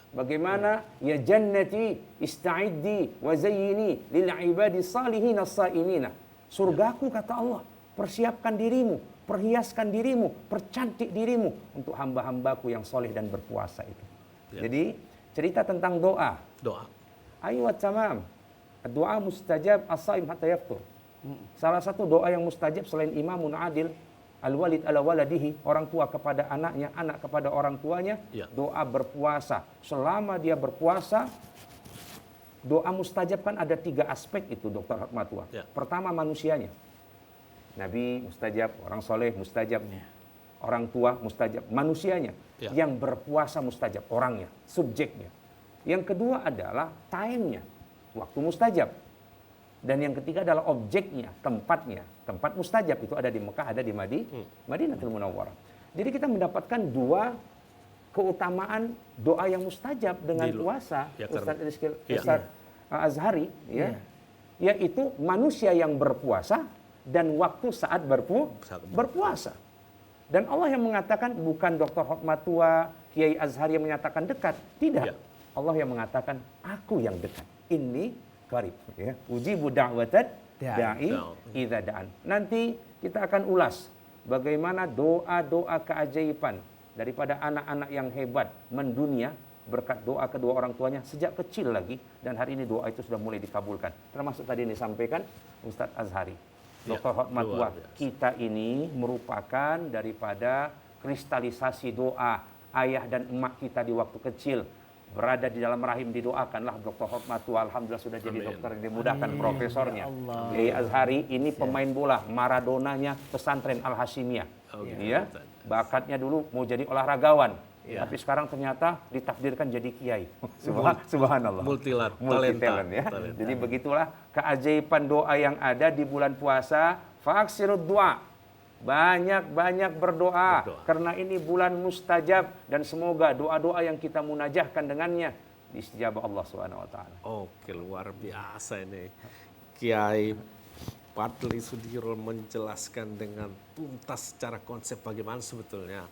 [SPEAKER 2] Bagaimana ya jannati ista'iddi wa zayyini lil ibadi salihin as-saimina. Surgaku kata Allah, persiapkan dirimu, perhiaskan dirimu, percantik dirimu untuk hamba-hambaku yang soleh dan berpuasa itu.
[SPEAKER 1] Ya.
[SPEAKER 2] Jadi cerita tentang doa.
[SPEAKER 1] Doa.
[SPEAKER 2] Ayo tamam. Doa mustajab as-saim hatta yaftur. Salah satu doa yang mustajab selain imamun adil, al-walid ala waladihi, orang tua kepada anaknya, anak kepada orang tuanya,
[SPEAKER 1] Ya.
[SPEAKER 2] doa berpuasa. Selama dia berpuasa, doa mustajab kan ada 3 aspek itu, Dr. Hotmatullah.
[SPEAKER 1] Ya.
[SPEAKER 2] Pertama manusianya. Nabi mustajab, orang soleh mustajab, orang tua mustajab, manusianya.
[SPEAKER 1] Ya.
[SPEAKER 2] Yang berpuasa mustajab, orangnya, subjeknya. Yang kedua adalah time-nya, waktu mustajab. Dan yang ketiga adalah objeknya, tempatnya. Tempat mustajab itu ada di Mekah, ada di Madinatul Munawwarah. Jadi kita mendapatkan 2 keutamaan doa yang mustajab dengan puasa,
[SPEAKER 1] Ya,
[SPEAKER 2] Ustaz Azhari, ya, yaitu manusia yang berpuasa dan waktu saat berpuasa. Dan Allah yang mengatakan, bukan Dr. Hotmatullah, Kiai Azhari yang menyatakan dekat, tidak.
[SPEAKER 1] Ya.
[SPEAKER 2] Allah yang mengatakan, aku yang dekat. Ini qarib, ya. Ujibu da'watad da'i idza da'an. Nanti kita akan ulas bagaimana doa-doa keajaiban daripada anak-anak yang hebat mendunia berkat doa kedua orang tuanya sejak kecil lagi, dan hari ini doa itu sudah mulai dikabulkan. Termasuk tadi yang disampaikan Ustadz Azhari.
[SPEAKER 1] Ya,
[SPEAKER 2] Dr. Hotmatullah,
[SPEAKER 1] luar biasa.
[SPEAKER 2] kita ini merupakan daripada kristalisasi doa ayah dan emak kita di waktu kecil. Berada di dalam rahim didoakanlah Dr. Hotmatullah, alhamdulillah sudah jadi
[SPEAKER 1] Amin.
[SPEAKER 2] dokter yang dimudahkan, profesornya.
[SPEAKER 4] Ya Allah.
[SPEAKER 2] Kiai Azhari ini pemain bola, Maradonanya pesantren Al Hashimiyah.
[SPEAKER 1] Oh, gitu.
[SPEAKER 2] Ya, bakatnya dulu mau jadi olahragawan,
[SPEAKER 1] Ya.
[SPEAKER 2] tapi sekarang ternyata ditakdirkan jadi kiai. Subhanallah.
[SPEAKER 1] Multi
[SPEAKER 2] Multi talent, ya.
[SPEAKER 1] talenta.
[SPEAKER 2] Jadi begitulah keajaiban doa yang ada di bulan puasa. Fa'aksirud doa. Banyak-banyak berdoa, karena ini bulan mustajab, dan semoga doa-doa yang kita munajahkan dengannya diistijabah Allah Subhanahu wa taala.
[SPEAKER 1] Oke, luar biasa ini. Kiai Fadli Sudirul menjelaskan dengan tuntas secara konsep bagaimana sebetulnya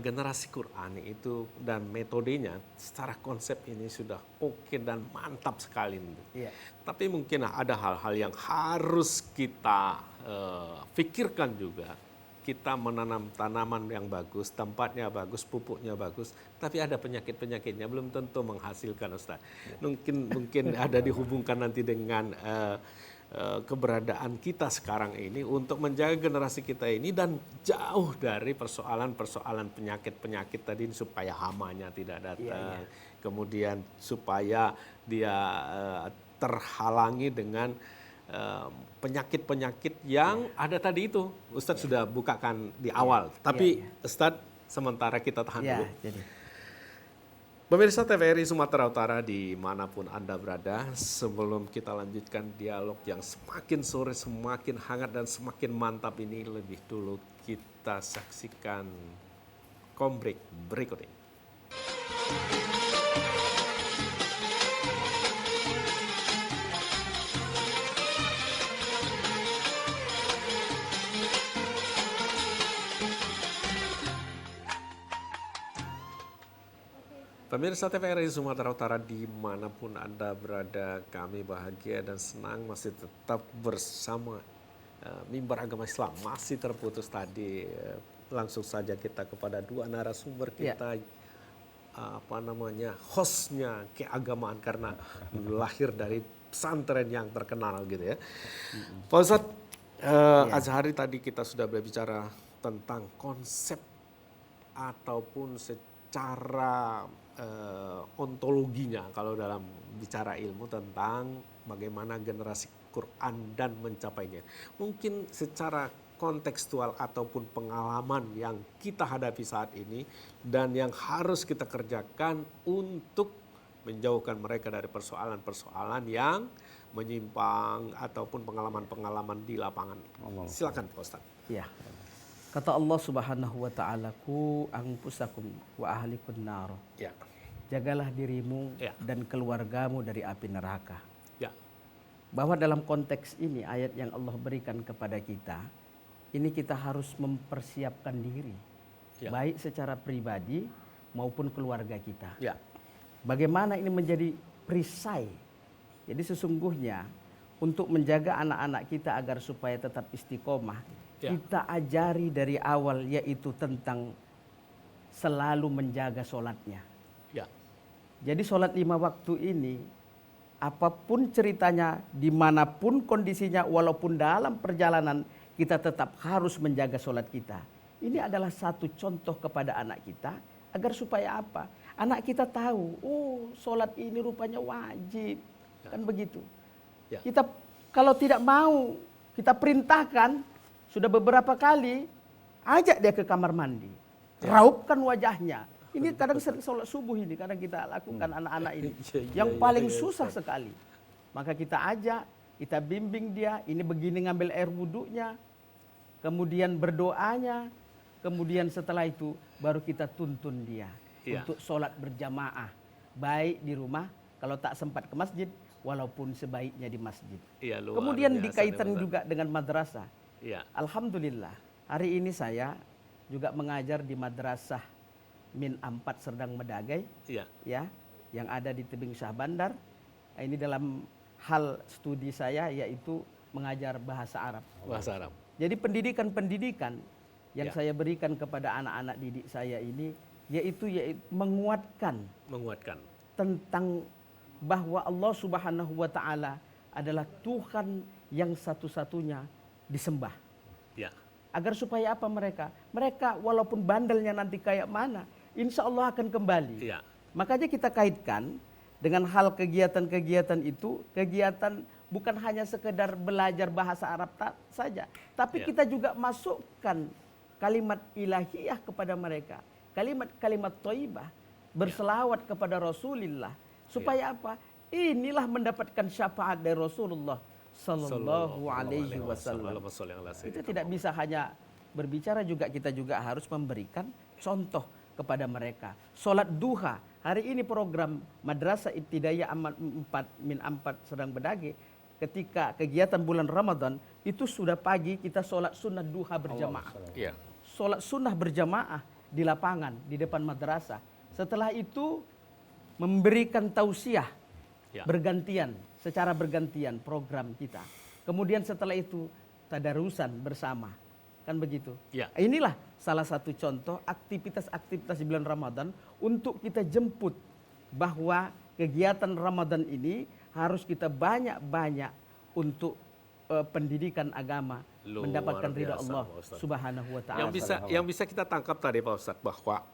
[SPEAKER 1] generasi Quran itu dan metodenya secara konsep ini sudah oke dan mantap sekali.
[SPEAKER 4] Iya.
[SPEAKER 1] Tapi mungkin ada hal-hal yang harus kita pikirkan juga. Kita menanam tanaman yang bagus, tempatnya bagus, pupuknya bagus, tapi ada penyakit-penyakitnya belum tentu menghasilkan, Ustaz. Mungkin ada dihubungkan nanti dengan keberadaan kita sekarang ini untuk menjaga generasi kita ini dan jauh dari persoalan-persoalan penyakit-penyakit tadi, supaya hamanya tidak datang, kemudian supaya dia terhalangi dengan penyakit-penyakit yang ada tadi itu. Ustadz sudah bukakan di awal, tapi Ustadz sementara kita tahan dulu.
[SPEAKER 4] Jadi.
[SPEAKER 1] Pemirsa TVRI Sumatera Utara dimanapun Anda berada, sebelum kita lanjutkan dialog yang semakin sore semakin hangat dan semakin mantap ini, lebih dulu kita saksikan kombrek berikut ini. Pemirsa TVRI Sumatera Utara dimanapun Anda berada, kami bahagia dan senang masih tetap bersama Mimbar Agama Islam. Masih terputus tadi, langsung saja kita kepada 2 narasumber kita. hostnya keagamaan karena lahir dari pesantren yang terkenal gitu ya. Pak Ustadz, Azhari tadi kita sudah berbicara tentang konsep ataupun secara ontologinya kalau dalam bicara ilmu tentang bagaimana generasi Quran dan mencapainya. Mungkin secara kontekstual ataupun pengalaman yang kita hadapi saat ini dan yang harus kita kerjakan untuk menjauhkan mereka dari persoalan-persoalan yang menyimpang ataupun pengalaman-pengalaman di lapangan. Silakan Pak Ustaz.
[SPEAKER 4] Ya. Kata Allah Subhanahu wa taala, "Ku anfusakum wa ahlikum nar."
[SPEAKER 1] Ya.
[SPEAKER 4] Jagalah dirimu dan keluargamu dari api neraka.
[SPEAKER 1] Ya.
[SPEAKER 4] Bahwa dalam konteks ini ayat yang Allah berikan kepada kita, ini kita harus mempersiapkan diri. Baik secara pribadi maupun keluarga kita.
[SPEAKER 1] Ya.
[SPEAKER 4] Bagaimana ini menjadi perisai. Jadi sesungguhnya untuk menjaga anak-anak kita agar supaya tetap istiqomah, kita ajari dari awal, yaitu tentang selalu menjaga sholatnya.
[SPEAKER 1] Ya.
[SPEAKER 4] Jadi sholat 5 waktu ini, apapun ceritanya, dimanapun kondisinya, walaupun dalam perjalanan, kita tetap harus menjaga sholat kita. Ini adalah satu contoh kepada anak kita, agar supaya apa? Anak kita tahu, oh sholat ini rupanya wajib. Kan begitu.
[SPEAKER 1] Ya.
[SPEAKER 4] Kita kalau tidak mau, kita perintahkan, sudah beberapa kali, ajak dia ke kamar mandi. Raupkan wajahnya. Ini kadang sering sholat subuh ini, kadang kita lakukan anak-anak ini. Yang paling susah sekali. Maka kita ajak, kita bimbing dia, ini begini ngambil air wudhunya, kemudian berdoanya, kemudian setelah itu baru kita tuntun dia untuk sholat berjamaah. Baik di rumah, kalau tak sempat ke masjid, walaupun sebaiknya di masjid. Kemudian dikaitkan juga dengan madrasah. Alhamdulillah, hari ini saya juga mengajar di madrasah Min 4 Serdang Medagai, yang ada di Tebing Syah Bandar. Ini dalam hal studi saya yaitu mengajar bahasa Arab.
[SPEAKER 1] Bahasa Arab.
[SPEAKER 4] Jadi pendidikan-pendidikan yang saya berikan kepada anak-anak didik saya ini yaitu menguatkan tentang bahwa Allah Subhanahu wa taala adalah Tuhan yang satu-satunya disembah. Agar supaya apa mereka? Mereka walaupun bandelnya nanti kayak mana, insya Allah akan kembali. Makanya kita kaitkan dengan hal kegiatan-kegiatan itu, kegiatan bukan hanya sekedar belajar bahasa Arab saja, tapi kita juga masukkan kalimat ilahiyah kepada mereka, kalimat-kalimat thayyibah, berselawat kepada Rasulullah, supaya apa? Inilah mendapatkan syafaat dari Rasulullah Sallallahu Alaihi Wasallam. Kita tidak bisa hanya berbicara, juga kita juga harus memberikan contoh kepada mereka. Sholat duha, hari ini program Madrasah Ibtidaiyah Min 4 Serdang Bedage, ketika kegiatan bulan Ramadan itu sudah pagi kita sholat sunnah duha berjamaah. Sholat sunnah berjamaah di lapangan di depan madrasah. Setelah itu memberikan tausiah bergantian, secara bergantian program kita. Kemudian setelah itu tadarusan bersama. Kan begitu. Inilah salah satu contoh aktivitas-aktivitas di bulan Ramadan untuk kita jemput bahwa kegiatan Ramadan ini harus kita banyak-banyak untuk pendidikan agama, mendapatkan ridha Allah Subhanahu wa taala.
[SPEAKER 1] Yang bisa kita tangkap tadi Pak Ustadz, bahwa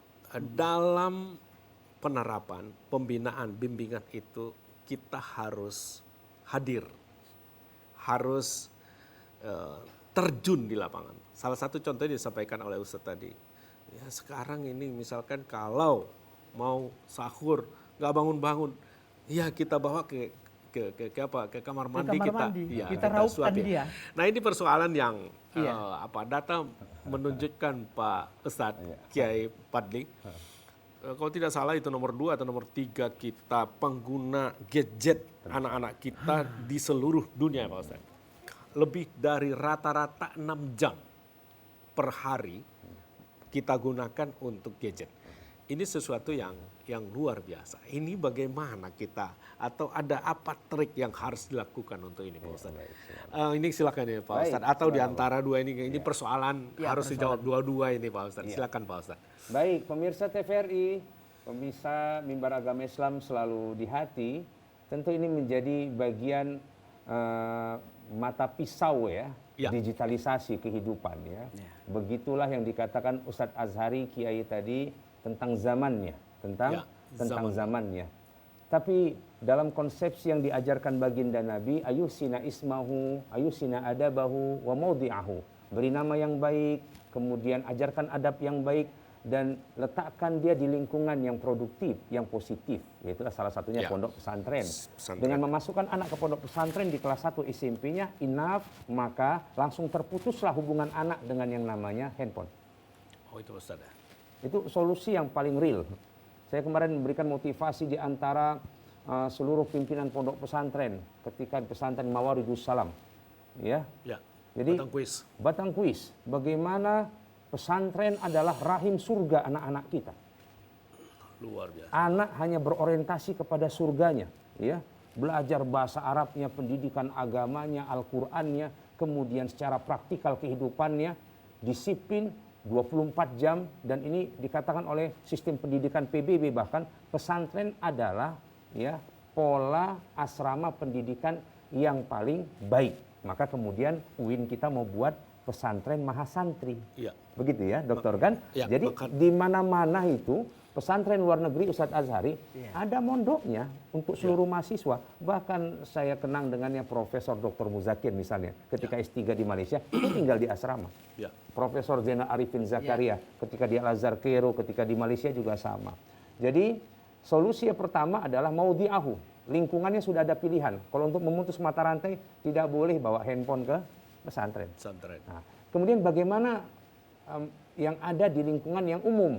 [SPEAKER 1] dalam penerapan, pembinaan, bimbingan itu kita harus hadir, harus terjun di lapangan. Salah satu contohnya disampaikan oleh Ustadz tadi. Ya, sekarang ini misalkan kalau mau sahur nggak bangun-bangun, ya kita bawa ke kamar mandi kita. Ya,
[SPEAKER 4] kita raupkan dia.
[SPEAKER 1] Nah, ini persoalan yang data menunjukkan Pak Ustadz Kiai Padli. Kalau tidak salah itu nomor 2 atau nomor 3 kita pengguna gadget anak-anak kita di seluruh dunia Pak Ustadz. Lebih dari rata-rata 6 jam per hari kita gunakan untuk gadget. Ini sesuatu yang luar biasa. Ini bagaimana kita, atau ada apa trik yang harus dilakukan untuk ini Pak Ustadz? Ini silakan ya Pak Ustadz. Atau di antara dua ini persoalan harus dijawab dua-dua ini Pak Ustadz. Silakan Pak Ustadz.
[SPEAKER 2] Baik, pemirsa TVRI, pemirsa Mimbar Agama Islam selalu di hati, tentu ini menjadi bagian mata pisau ya, digitalisasi kehidupan ya. Begitulah yang dikatakan Ustadz Azhari Kiai tadi tentang zamannya, tentang zamannya. Tapi dalam konsepsi yang diajarkan baginda Nabi, ayusina ismahu, ayusina adabahu, wa maudi'ahu. Beri nama yang baik, kemudian ajarkan adab yang baik, dan letakkan dia di lingkungan yang produktif, yang positif. Yaitu salah satunya pondok pesantren. Dengan memasukkan anak ke pondok pesantren di kelas 1 SMP-nya, enough, maka langsung terputuslah hubungan anak dengan yang namanya handphone.
[SPEAKER 1] Oh itu Ustaz ya?
[SPEAKER 2] Itu solusi yang paling real. Saya kemarin memberikan motivasi di antara seluruh pimpinan pondok pesantren ketika pesantren Mawaridus Salam. Ya. Jadi Batang Kuis. Bagaimana pesantren adalah rahim surga anak-anak kita.
[SPEAKER 1] Luar biasa.
[SPEAKER 2] Anak hanya berorientasi kepada surganya, ya. Belajar bahasa Arabnya, pendidikan agamanya, Al-Qur'annya, kemudian secara praktikal kehidupannya, disiplin 24 jam, dan ini dikatakan oleh sistem pendidikan PBB bahkan pesantren adalah ya pola asrama pendidikan yang paling baik. Maka kemudian UIN kita mau buat pesantren mahasantri. Begitu ya, Dokter kan? Jadi di mana-mana itu pesantren luar negeri Ustadz Azhari ada mondoknya untuk seluruh mahasiswa. Bahkan saya kenang dengannya Profesor Dr. Muzakir misalnya ketika S3 di Malaysia itu tinggal di asrama. Profesor Zainal Arifin Zakaria ketika di Al-Azhar Cairo, ketika di Malaysia juga sama. Jadi solusi yang pertama adalah maudi'ahu. Lingkungannya sudah ada pilihan. Kalau untuk memutus mata rantai tidak boleh bawa handphone ke pesantren. Nah, kemudian bagaimana yang ada di lingkungan yang umum?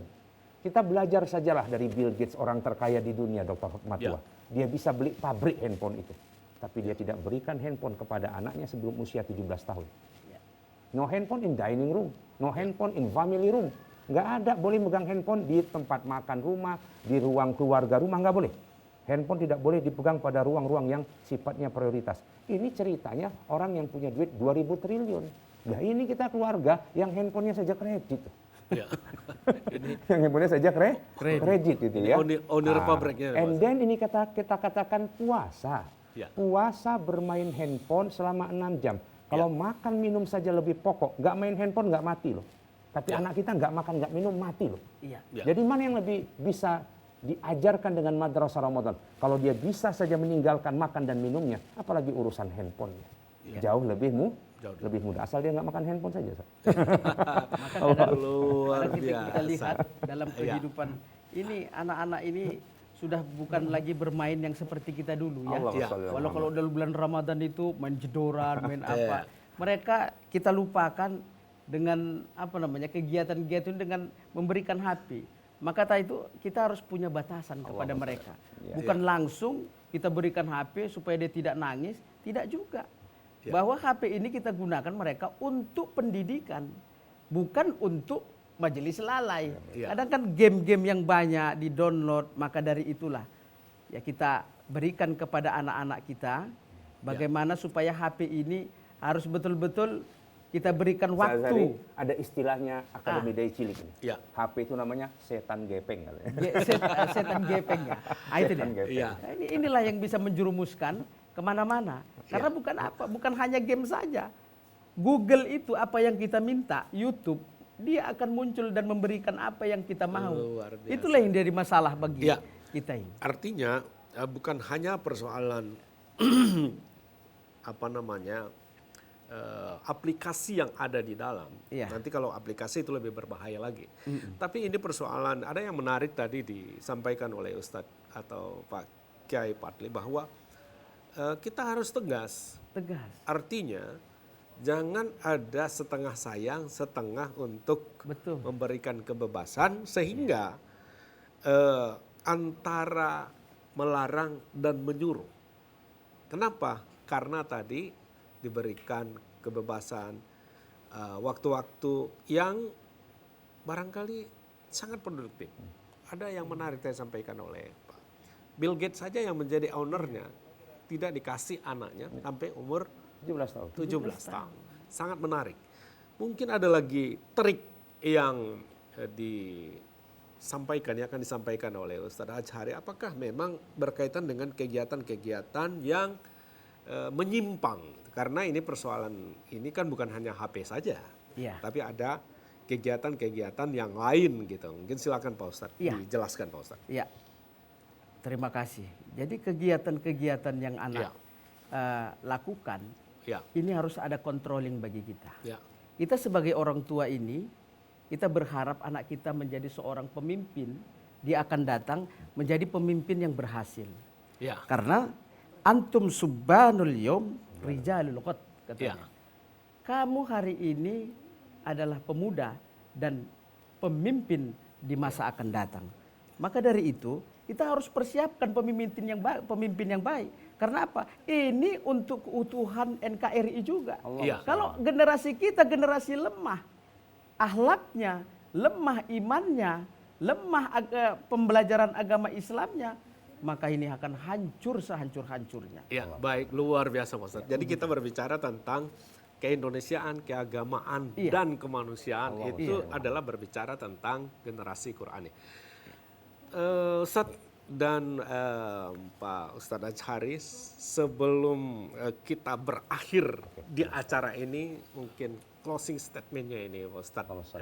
[SPEAKER 2] Kita belajar sajalah dari Bill Gates, orang terkaya di dunia, Dr. Matua. Dia bisa beli pabrik handphone itu. Tapi dia tidak berikan handphone kepada anaknya sebelum usia 17 tahun. No handphone in dining room. No handphone in family room. Nggak ada boleh megang handphone di tempat makan rumah, di ruang keluarga rumah, nggak boleh. Handphone tidak boleh dipegang pada ruang-ruang yang sifatnya prioritas. Ini ceritanya orang yang punya duit 2000 triliun. Nah ini kita keluarga yang handphonenya saja kredit. Yang handphonenya saja kredit gitu ya.
[SPEAKER 1] Owner pabriknya.
[SPEAKER 2] And then ini kita katakan puasa. Puasa bermain handphone selama 6 jam. Kalau makan minum saja lebih pokok, nggak main handphone nggak mati loh. Tapi anak kita nggak makan nggak minum mati loh. Jadi mana yang lebih bisa diajarkan dengan madrasah Ramadan? Kalau dia bisa saja meninggalkan makan dan minumnya, apalagi urusan handphonenya. Jauh lebih mudah. Asal dia nggak makan handphone saja.
[SPEAKER 4] Maka luar biasa. Kita lihat dalam kehidupan ini anak-anak ini sudah bukan lagi bermain yang seperti kita dulu ya. Walau kalau udah bulan Ramadan itu main jedoran, main apa. Mereka kita lupakan dengan kegiatan-kegiatan dengan memberikan HP. Maka itu kita harus punya batasan kepada mereka. Bukan langsung kita berikan HP supaya dia tidak nangis, tidak juga. Bahwa HP ini kita gunakan mereka untuk pendidikan, bukan untuk majelis lalai. Kadang kan game-game yang banyak di-download, maka dari itulah ya kita berikan kepada anak-anak kita bagaimana supaya HP ini harus betul-betul kita berikan waktu.
[SPEAKER 2] Zahari, ada istilahnya Akademi Dai Cilik ini. HP itu namanya setan gepeng.
[SPEAKER 4] Setan gepeng ya. Itu dia. Inilah yang bisa menjerumuskan kemana-mana. Karena bukan hanya game saja. Google itu apa yang kita minta, YouTube, dia akan muncul dan memberikan apa yang kita mau. Itulah yang jadi masalah bagi kita ini.
[SPEAKER 1] Artinya bukan hanya persoalan aplikasi yang ada di dalam. Nanti kalau aplikasi itu lebih berbahaya lagi. Tapi ini persoalan, ada yang menarik tadi disampaikan oleh Ustadz atau Pak Kiai Padli bahwa kita harus tegas. Artinya jangan ada setengah sayang, setengah untuk memberikan kebebasan sehingga antara melarang dan menyuruh. Kenapa? Karena tadi diberikan kebebasan waktu-waktu yang barangkali sangat produktif. Ada yang menarik saya sampaikan oleh Pak Bill Gates saja yang menjadi ownernya tidak dikasih anaknya sampai umur 17 tahun. Sangat menarik. Mungkin ada lagi trik yang sampaikan, yang akan disampaikan oleh Ustadz Azhari, apakah memang berkaitan dengan kegiatan-kegiatan yang menyimpang? Karena ini persoalan ini kan bukan hanya HP saja,
[SPEAKER 4] Iya.
[SPEAKER 1] tapi ada kegiatan-kegiatan yang lain gitu. Mungkin silakan Pak Ustadz,
[SPEAKER 4] Iya.
[SPEAKER 1] dijelaskan Pak Ustadz.
[SPEAKER 4] Ya, terima kasih. Jadi kegiatan-kegiatan yang anak lakukan,
[SPEAKER 1] Ya,
[SPEAKER 4] ini harus ada controlling bagi kita.
[SPEAKER 1] ya,
[SPEAKER 4] Kita sebagai orang tua ini, kita berharap anak kita menjadi seorang pemimpin. Dia akan datang menjadi pemimpin yang berhasil.
[SPEAKER 1] ya,
[SPEAKER 4] Karena antum subbanul yom rijalul qad katanya.
[SPEAKER 1] Ya.
[SPEAKER 4] Kamu hari ini adalah pemuda dan pemimpin di masa akan datang. Maka dari itu kita harus persiapkan pemimpin yang baik. Karena apa? Ini untuk keutuhan NKRI juga.
[SPEAKER 1] Iya.
[SPEAKER 4] Kalau generasi kita generasi lemah, akhlaknya, lemah imannya, lemah pembelajaran agama Islamnya, maka ini akan hancur sehancur-hancurnya.
[SPEAKER 1] ya, baik, luar biasa Pak Ustadz. Jadi kita berbicara tentang keindonesiaan, keagamaan,
[SPEAKER 4] Iya.
[SPEAKER 1] dan kemanusiaan. Itu adalah berbicara tentang generasi Qurani. Ustadz dan Pak Ustadz Azhari, sebelum kita berakhir di acara ini, mungkin closing statementnya ini Pak Ustadz,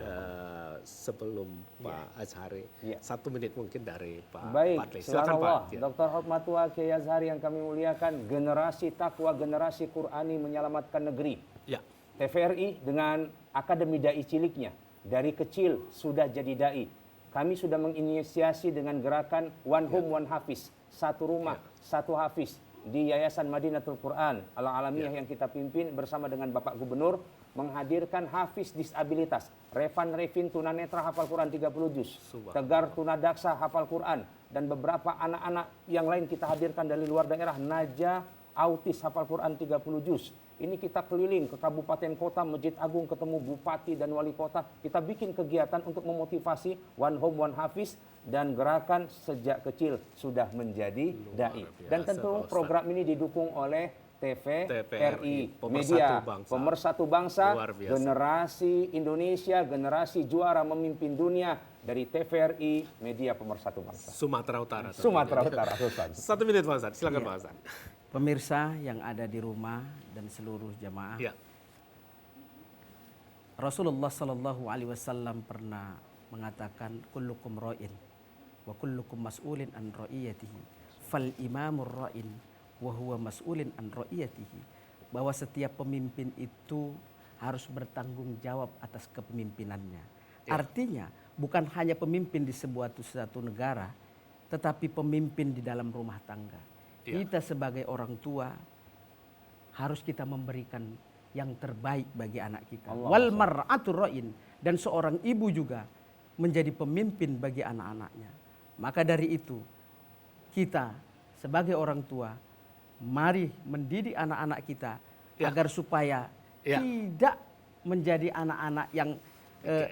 [SPEAKER 1] sebelum Pak Azhari,
[SPEAKER 2] Iya.
[SPEAKER 1] 1 menit mungkin dari Pak
[SPEAKER 2] Baik,
[SPEAKER 1] Fadli. Silakan Pak.
[SPEAKER 2] subhanallah. Dr. Hotmatua Kiai Azhari yang kami muliakan, generasi takwa, generasi Qurani menyelamatkan negeri.
[SPEAKER 1] Ya,
[SPEAKER 2] TVRI dengan Akademi Dai Ciliknya, dari kecil sudah jadi dai. Kami sudah menginisiasi dengan gerakan One Home One Hafiz, satu rumah, satu hafiz di Yayasan Madinatul Quran Al-Alamiyah yang kita pimpin bersama dengan Bapak Gubernur, menghadirkan hafiz disabilitas. Revan Revin tunanetra hafal Quran 30 juz, Tegar tunadaksa hafal Quran, dan beberapa anak-anak yang lain kita hadirkan dari luar daerah. Naja autis hafal Quran 30 juz. Ini kita keliling ke kabupaten kota, Masjid Agung, ketemu bupati dan wali kota. Kita bikin kegiatan untuk memotivasi One Home One Hafiz, dan gerakan sejak kecil sudah menjadi dai. Dan tentu program ini didukung oleh TVRI, media pemersatu bangsa, generasi Indonesia, generasi juara memimpin dunia, dari TVRI, media pemersatu bangsa.
[SPEAKER 1] Sumatera Utara.
[SPEAKER 2] Sumatera Utara.
[SPEAKER 1] 1 menit Pak Ustadz, silakan Pak Ustadz.
[SPEAKER 4] Pemirsa yang ada di rumah dan seluruh jamaah,
[SPEAKER 1] Ya,
[SPEAKER 4] Rasulullah Sallallahu Alaihi Wasallam pernah mengatakan, kullukum ra'in wa kullukum mas'ulin an ra'iyatihi, fal imamur ra'in wa huwa mas'ulin an ra'iyatihi. Bahwa setiap pemimpin itu harus bertanggung jawab atas kepemimpinannya. Artinya bukan hanya pemimpin di satu negara, tetapi pemimpin di dalam rumah tangga. Kita sebagai orang tua harus kita memberikan yang terbaik bagi anak kita. Wal mar'atur ra'in, dan seorang ibu juga menjadi pemimpin bagi anak-anaknya. Maka dari itu kita sebagai orang tua mari mendidik anak-anak kita agar supaya tidak menjadi anak-anak yang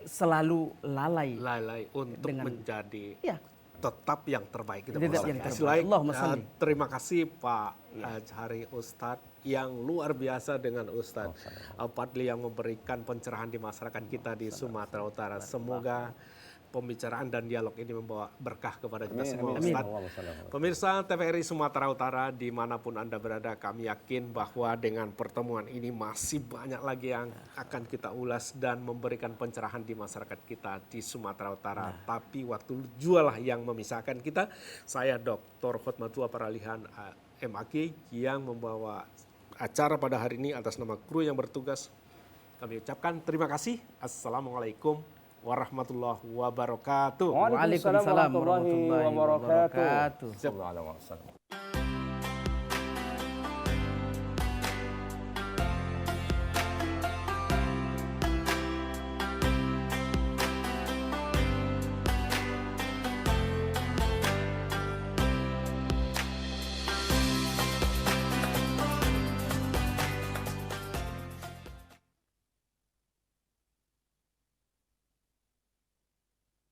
[SPEAKER 4] selalu lalai
[SPEAKER 1] untuk menjadi
[SPEAKER 4] ya,
[SPEAKER 1] tetap yang terbaik. Terima kasih Pak Azhari, Ustadz yang luar biasa dengan Ustadz Fadli yang memberikan pencerahan di masyarakat kita di Sumatera Utara. Semoga pembicaraan dan dialog ini membawa berkah kepada kita semua Ustadz. Pemirsa TVRI Sumatera Utara dimanapun Anda berada, kami yakin bahwa dengan pertemuan ini masih banyak lagi yang akan kita ulas dan memberikan pencerahan di masyarakat kita di Sumatera Utara. Tapi waktu jualah yang memisahkan kita. Saya Dr. Hotmatua Paralihan MAG yang membawa acara pada hari ini atas nama kru yang bertugas. Kami ucapkan terima kasih. Assalamualaikum warahmatullahi wabarakatuh.
[SPEAKER 2] Waalaikumsalam warahmatullahi wabarakatuh.